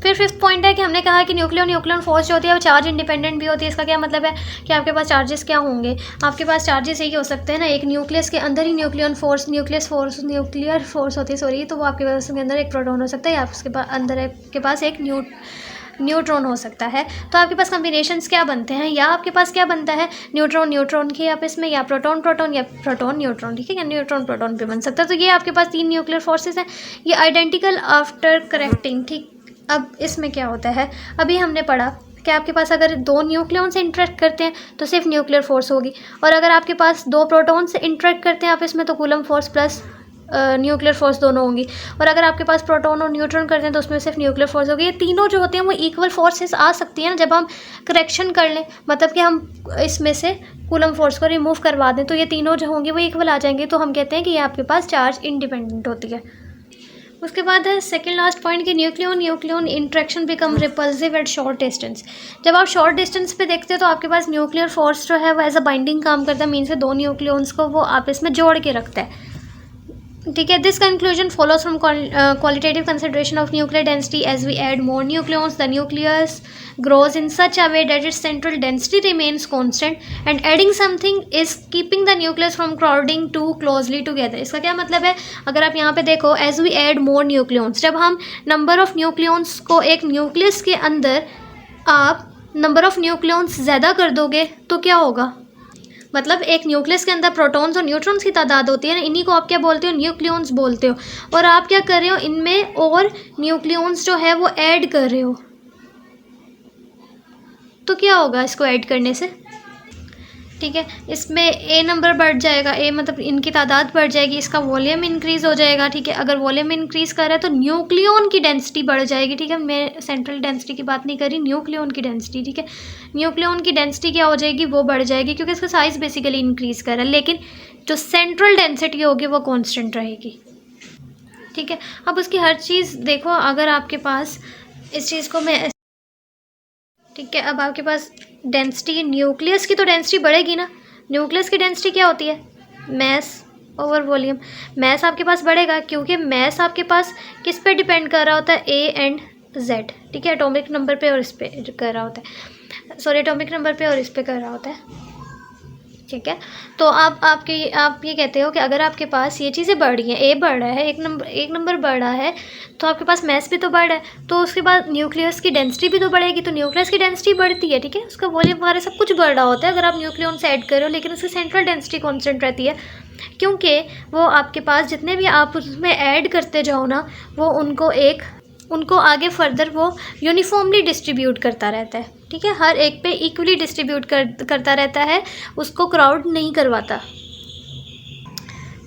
Speaker 1: फिर फिफ्थ पॉइंट है कि हमने कहा कि न्यूक्लियर न्यूक्लियन फोर्स जो होती है वो चार्ज इंडिपेंडेंट भी होती है। इसका क्या मतलब है कि आपके पास चार्जेस क्या होंगे, आपके पास चार्जेस यही हो सकते हैं ना, एक न्यूक्लियस के अंदर ही न्यूक्लियर फोर्स होती है सॉरी, तो वो आपके पास उसके अंदर एक प्रोटॉन हो सकता है, या उसके पास अंदर के पास एक न्यूट्रॉन हो सकता है। तो आपके पास कॉम्बिनेशंस क्या बनते हैं, या आपके पास क्या बनता है न्यूट्रॉन न्यूट्रॉन के आपस में, या प्रोटॉन प्रोटॉन या प्रोटॉन न्यूट्रॉन। ठीक है, या न्यूट्रॉन प्रोटॉन भी बन सकता है। तो ये आपके पास 3 न्यूक्लियर फोर्सेस हैं, ये आइडेंटिकल आफ्टर करेक्टिंग। ठीक, अब इसमें क्या होता है, अभी हमने पढ़ा कि आपके पास अगर 2 न्यूक्लियन से इंटरेक्ट करते हैं तो सिर्फ न्यूक्लियर फोर्स होगी, और अगर आपके पास 2 प्रोटॉन से इंटरेक्ट करते हैं आपस में तो coulomb force plus nuclear force दोनों होंगी, और अगर आपके पास प्रोटॉन और न्यूट्रॉन करते हैं तो उसमें सिर्फ न्यूक्लियर फोर्स होगी। ये तीनों जो होते हैं वो इक्वल फोर्सेस आ सकती हैं ना जब हम करेक्शन कर लें, मतलब कि हम इसमें से कूलम फोर्स को रिमूव करवा दें तो ये तीनों जो होंगे वो इक्वल आ जाएंगे, तो हम कहते हैं कि ये आपके पास चार्ज इंडिपेंडेंट होती है। उसके बाद है सेकंड लास्ट पॉइंट कि nucleon nucleon interaction become repulsive at short distance. जब आप शॉर्ट डिस्टेंस पे देखते हो तो आपके पास न्यूक्लियर फोर्स जो है वो एज अ बाइंडिंग काम करता है, मीन से 2 न्यूक्लियंस को वो आपस में जोड़ के रखता है। ठीक है, this conclusion follows from qualitative consideration of nuclear density as we add more nucleons the nucleus grows in such a way that its central density remains constant and adding something is keeping the nucleus from crowding too closely together। इसका क्या मतलब है, अगर आप यहाँ पे देखो as we add more nucleons, जब हम number of nucleons को एक न्यूक्लियस के अंदर आप number of nucleons ज़्यादा कर दोगे तो क्या होगा, मतलब एक न्यूक्लियस के अंदर प्रोटॉन्स और न्यूट्रॉन्स की तादाद होती है ना, इन्हीं को आप क्या बोलते हो, न्यूक्लियंस बोलते हो, और आप क्या कर रहे हो, इनमें और न्यूक्लियंस जो है वो ऐड कर रहे हो, तो क्या होगा इसको ऐड करने से। ठीक है, इसमें ए नंबर बढ़ जाएगा, ए मतलब इनकी तादाद बढ़ जाएगी, इसका वॉल्यूम इंक्रीज़ हो जाएगा। ठीक है, अगर वॉल्यूम इंक्रीज़ कर रहा है तो न्यूक्लियन की डेंसिटी बढ़ जाएगी। ठीक है, मैं सेंट्रल डेंसिटी की बात नहीं कर रही, न्यूक्लियन की डेंसिटी। ठीक है, न्यूक्लियन की डेंसिटी क्या हो जाएगी, वो बढ़ जाएगी क्योंकि इसका साइज़ बेसिकली इंक्रीज़ कर रहा है, लेकिन जो सेंट्रल डेंसिटी होगी वो कॉन्स्टेंट रहेगी। ठीक है, अब उसकी हर चीज़ देखो, अगर आपके पास इस चीज़ को मैं ठीक है, अब आपके पास डेंसिटी, न्यूक्लियस की तो डेंसिटी बढ़ेगी ना, न्यूक्लियस की डेंसिटी क्या होती है, मैस ओवर वॉल्यूम। मैस आपके पास बढ़ेगा क्योंकि मैस आपके पास किस पे डिपेंड कर रहा होता है, ए एंड जेड। ठीक है, एटॉमिक नंबर पे और इस पे कर रहा होता है, सॉरी एटॉमिक नंबर पे और इस पे कर रहा होता है। ठीक है, तो आप ये कहते हो कि अगर आपके पास ये चीज़ें बढ़ रही हैं, ए बढ़ रहा है, एक नंबर बढ़ रहा है, तो आपके पास मैस भी तो बढ़ रहा है, तो उसके बाद न्यूक्लियस की डेंसिटी भी तो बढ़ेगी, तो न्यूक्लियस की डेंसिटी बढ़ती है। ठीक है, उसका वॉल्यूम वगैरह सब कुछ बढ़ रहा होता है अगर आप न्यूक्लियन से ऐड करो, लेकिन उसकी सेंट्रल डेंसिटी कॉन्स्टेंट रहती है क्योंकि वो आपके पास जितने भी आप उसमें ऐड करते जाओ ना, वो उनको आगे फर्दर वो यूनिफॉर्मली डिस्ट्रीब्यूट करता रहता है। ठीक है, हर एक पे इक्वली डिस्ट्रीब्यूट करता रहता है, उसको क्राउड नहीं करवाता।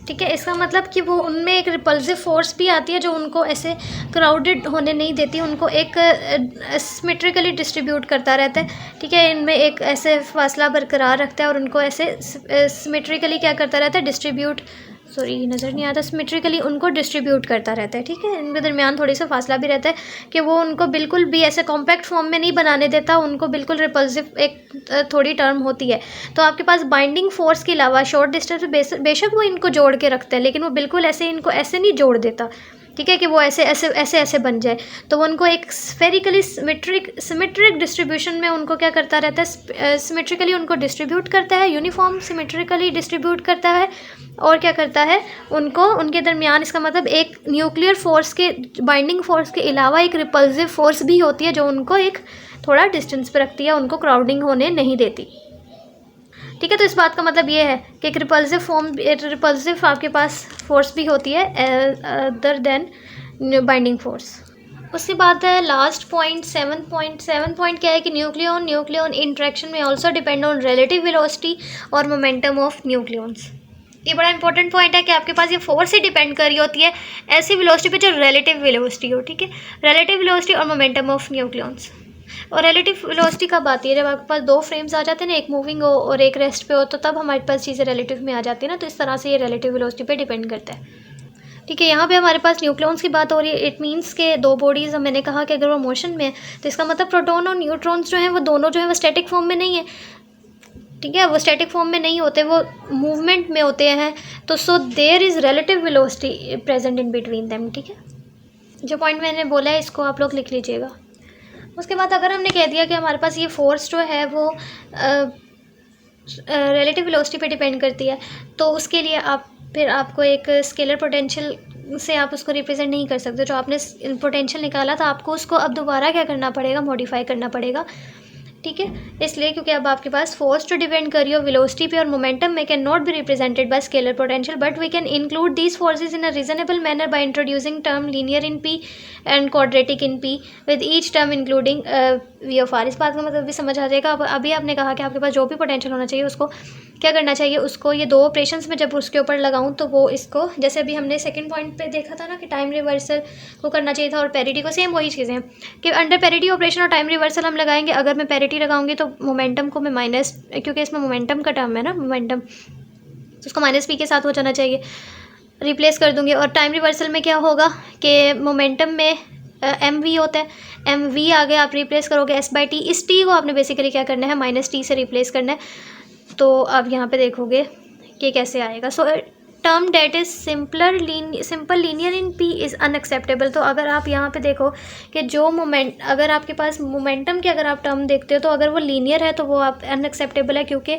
Speaker 1: ठीक है, इसका मतलब कि वो उनमें एक रिपल्सिव फोर्स भी आती है जो उनको ऐसे क्राउडेड होने नहीं देती, उनको एक सिमेट्रिकली डिस्ट्रीब्यूट करता रहता है। ठीक है, इनमें एक ऐसे फासला बरकरार रखता है और उनको ऐसे सिमेट्रिकली क्या करता रहता है, डिस्ट्रीब्यूट, सॉरी नज़र नहीं आता, सिमेट्रिकली उनको डिस्ट्रीब्यूट करता रहता है। ठीक है, इनके दरमियान थोड़ी सा फासला भी रहता है कि वो उनको बिल्कुल भी ऐसे कॉम्पैक्ट फॉर्म में नहीं बनाने देता, उनको बिल्कुल रिपल्सिव एक थोड़ी टर्म होती है। तो आपके पास बाइंडिंग फोर्स के अलावा शॉर्ट डिस्टेंस पे बेशक वो इनको जोड़ के रखते हैं, लेकिन वो बिल्कुल ऐसे इनको ऐसे नहीं जोड़ देता। ठीक है, कि वो ऐसे बन जाए, तो वो उनको एक स्फेरिकली सिमेट्रिक डिस्ट्रीब्यूशन में उनको क्या करता रहता है, सिमेट्रिकली उनको डिस्ट्रीब्यूट करता है, यूनिफॉर्म सिमेट्रिकली डिस्ट्रीब्यूट करता है, और क्या करता है, उनको उनके दरमियान, इसका मतलब एक न्यूक्लियर फोर्स के बाइंडिंग फोर्स के अलावा एक रिपल्सिव फोर्स भी होती है जो उनको एक थोड़ा डिस्टेंस पर रखती है, उनको क्राउडिंग होने नहीं देती। ठीक है, तो इस बात का मतलब ये है कि एक रिपल्सिव आपके पास फोर्स भी होती है अदर देन बाइंडिंग फोर्स। उसके बाद है लास्ट पॉइंट, सेवन पॉइंट क्या है कि न्यूक्लियन इंट्रैक्शन में also depend on relative velocity और मोमेंटम ऑफ न्यूक्लियंस। ये बड़ा इंपॉर्टेंट पॉइंट है कि आपके पास ये फोर्स से डिपेंड कर रही होती है ऐसी वेलोसिटी पे जो रिलेटिव वेलोसिटी हो, ठीक है, रिलेटिव वेलोसिटी और मोमेंटम ऑफ न्यूक्लियॉन्स। और रिलेटिव वेलोसिटी कब आती है? जब आपके पास दो फ्रेम्स आ जाते हैं ना, एक मूविंग हो और एक रेस्ट पे हो, तो तब हमारे पास चीज़ें रिलेटिव में आ जाती है ना, तो इस तरह से ये रिलेटिव वेलोसिटी पे डिपेंड करता है, ठीक है। यहाँ पे हमारे पास न्यूक्लियॉन्स की बात हो रही है। इट मीन्स के दो बॉडीज़, मैंने कहा कि अगर वो मोशन में है तो इसका मतलब प्रोटॉन और न्यूट्रॉन्स जो हैं वो दोनों जो है वो स्टैटिक फॉर्म में नहीं है, ठीक है, वो स्टैटिक फॉर्म में नहीं होते, वो मूवमेंट में होते हैं। तो so there is relative velocity present in between them, ठीक है। जो पॉइंट मैंने बोला है इसको आप लोग लिख लीजिएगा। उसके बाद अगर हमने कह दिया कि हमारे पास ये फोर्स जो है वो रिलेटिव वेलोसिटी पे डिपेंड करती है, तो उसके लिए आप फिर आपको एक स्केलर पोटेंशियल से आप उसको रिप्रेजेंट नहीं कर सकते। जो आपने पोटेंशियल निकाला था आपको उसको अब दोबारा क्या करना पड़ेगा, मॉडिफाई करना पड़ेगा, ठीक है। इसलिए क्योंकि अब आपके पास फोर्स जो डिपेंड कर रही हो वेलोसिटी पे और मोमेंटम में can not be represented by scalar potential, but we can include these forces in a reasonable manner by introducing term linear in p and quadratic in p with each term including v of r. इस बात का मतलब भी समझ आ जाएगा। अब अभी आपने कहा कि आपके पास जो भी पोटेंशियल होना चाहिए उसको क्या करना चाहिए, उसको ये दो ऑपरेशंस में जब उसके ऊपर लगाऊं तो वो इसको, जैसे अभी हमने सेकंड पॉइंट पे देखा था ना कि टाइम रिवर्सल को करना चाहिए था और पैरिटी को, सेम वही चीज़ें हैं कि अंडर पैरिटी ऑपरेशन और टाइम रिवर्सल हम लगाएंगे। अगर मैं पैरिटी लगाऊंगी तो मोमेंटम को मैं माइनस, क्योंकि इसमें मोमेंटम का टर्म है ना मोमेंटम, तो उसको माइनस पी के साथ हो जाना चाहिए, रिप्लेस कर दूंगी। और टाइम रिवर्सल में क्या होगा कि मोमेंटम में एम वी होता है, एम वी आ गया, आप रिप्लेस करोगे एस बाई टी। इस टी को आपने बेसिकली क्या करना है, माइनस टी से रिप्लेस करना है। तो आप यहाँ पे देखोगे कि कैसे आएगा। So term that is simple linear in P is unacceptable. तो अगर आप यहाँ पे देखो कि जो मोमेंट, अगर आपके पास मोमेंटम की अगर आप टर्म देखते हो तो अगर वो लीनियर है तो वो आप अनएक्सेप्टेबल है, क्योंकि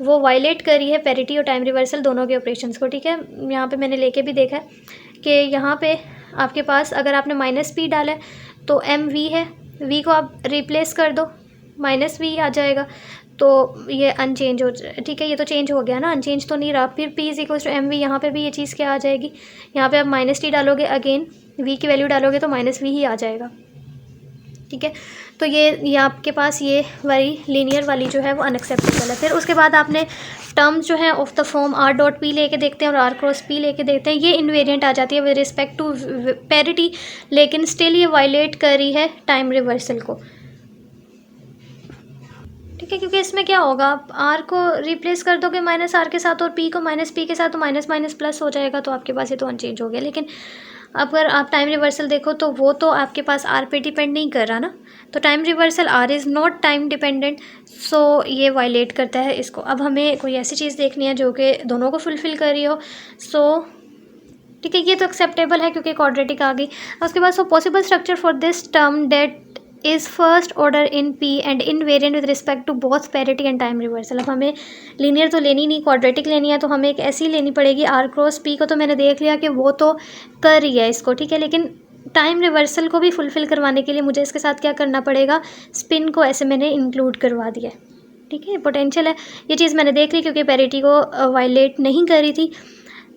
Speaker 1: वो वायलेट कर रही है पैरिटी और टाइम रिवर्सल दोनों के ऑपरेशंस को, ठीक है। यहाँ पे मैंने लेके भी देखा है कि यहाँ पे आपके पास अगर आपने माइनस पी डाला है तो एम वी है, वी को आप रिप्लेस कर दो, माइनस वी आ जाएगा, तो ये अनचेंज हो, ठीक है, ये तो चेंज हो गया ना, अनचेंज तो नहीं रहा। फिर p is equal to m v, यहाँ पर भी ये चीज़ क्या आ जाएगी, यहाँ पे आप माइनस टी डालोगे, अगेन वी की वैल्यू डालोगे तो माइनस वी ही आ जाएगा, ठीक है। तो ये आपके पास ये वाली लीनियर वाली जो है वो अनएक्सेप्टेबल है। फिर उसके बाद आपने टर्म्स जो है of the form R dot P लेके देखते हैं और आर क्रॉस पी लेके देखते हैं, ये इन्वेरिएंट आ जाती है विद रिस्पेक्ट टू पैरिटी, लेकिन स्टिल ये वायलेट कर रही है टाइम रिवर्सल को, ठीक है। क्योंकि इसमें क्या होगा, आप आर को रिप्लेस कर दोगे माइनस आर के साथ और पी को माइनस पी के साथ, तो माइनस माइनस प्लस हो जाएगा, तो आपके पास ये तो अनचेंज हो गया। लेकिन अगर आप टाइम रिवर्सल देखो तो वो तो आपके पास आर पे डिपेंड नहीं कर रहा ना, तो time reversal R is not time dependent, so ये वायलेट करता है इसको। अब हमें कोई ऐसी चीज़ देखनी है जो कि दोनों को फुलफ़िल कर रही हो, सो ठीक है, ये तो एक्सेप्टेबल है क्योंकि क्वाड्रेटिक आ गई। उसके बाद so possible structure for this term that is first order in p and invariant with respect to both parity and time reversal. अब हमें लीनियर तो लेनी नहीं, क्वाड्रेटिक लेनी है, तो हमें एक ऐसी लेनी पड़ेगी। आर क्रॉस पी को तो मैंने देख लिया कि वो तो कर रही है इसको, ठीक है, लेकिन टाइम रिवर्सल को भी फुलफ़िल करवाने के लिए मुझे इसके साथ क्या करना पड़ेगा, स्पिन को ऐसे मैंने इंक्लूड करवा दिया, ठीक है। पोटेंशियल है, ये चीज़ मैंने देख ली क्योंकि पैरिटी को वायलेट नहीं कर रही थी,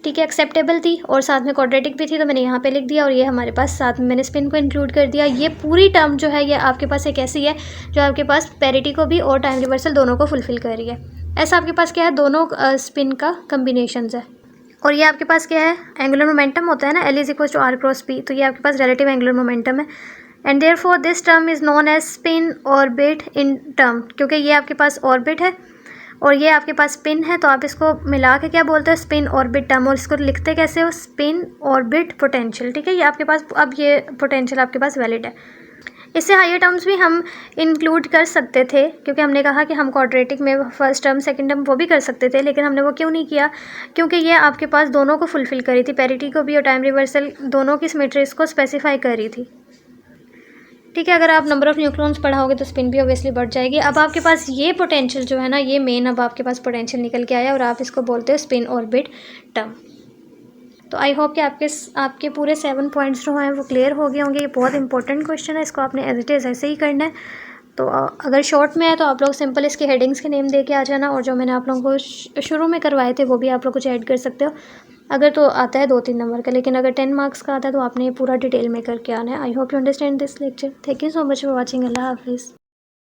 Speaker 1: ठीक है, एक्सेप्टेबल थी और साथ में क्वाड्रेटिक भी थी, तो मैंने यहाँ पे लिख दिया और ये हमारे पास साथ में मैंने स्पिन को इंक्लूड कर दिया। ये पूरी टर्म जो है ये आपके पास एक ऐसी है जो आपके पास पैरिटी को भी और टाइम रिवर्सल दोनों को फुलफ़िल कर रही है। ऐसा आपके पास क्या है, दोनों स्पिन का कम्बिनेशंस है। और ये आपके पास क्या है, एंगुलर मोमेंटम होता है ना, l is equal to r cross p, तो ये आपके पास रिलेटिव एंगुलर मोमेंटम है। And therefore this term is known as spin orbit in term, क्योंकि ये आपके पास ऑर्बिट है और ये आपके पास स्पिन है, तो आप इसको मिला के क्या बोलते हैं, स्पिन ऑर्बिट टर्म। और इसको लिखते कैसे हो, स्पिन ऑर्बिट पोटेंशियल, ठीक है। ये आपके पास अब ये पोटेंशियल आपके पास वैलिड है। इससे हायर टर्म्स भी हम इंक्लूड कर सकते थे, क्योंकि हमने कहा कि हम क्वाड्रेटिक में फर्स्ट टर्म सेकंड टर्म वो भी कर सकते थे, लेकिन हमने वो क्यों नहीं किया, क्योंकि ये आपके पास दोनों को फुलफ़िल करी थी, पैरिटी को भी और टाइम रिवर्सल दोनों की सिमेट्रीज को स्पेसिफाई कर रही थी, ठीक है। अगर आप नंबर ऑफ़ न्यूक्लियॉन्स पढ़ाओगे तो स्पिन भी ऑब्वियसली बढ़ जाएगी। अब आपके पास ये पोटेंशियल जो है ना, ये मेन अब आपके पास पोटेंशियल निकल के आया और आप इसको बोलते हो स्पिन ऑर्बिट टर्म। तो आई होप कि आपके पूरे 7 पॉइंट्स जो हैं वो क्लियर हो गए होंगे। ये बहुत इंपॉर्टेंट क्वेश्चन है, इसको आपने एज इट इज़ ऐसे ही करना है। तो अगर शॉर्ट में है तो आप लोग सिंपल इसके हेडिंग्स के नेम दे के आ जाना, और जो मैंने आप लोगों को शुरू में करवाए थे वो भी आप लोग कुछ ऐड कर सकते हो, अगर तो आता है 2-3 नंबर का। लेकिन अगर 10 मार्क्स का आता है तो आपने ये पूरा डिटेल में करके आना है। I hope you understand this lecture. Thank you so much for watching. अल्लाह हाफिज़।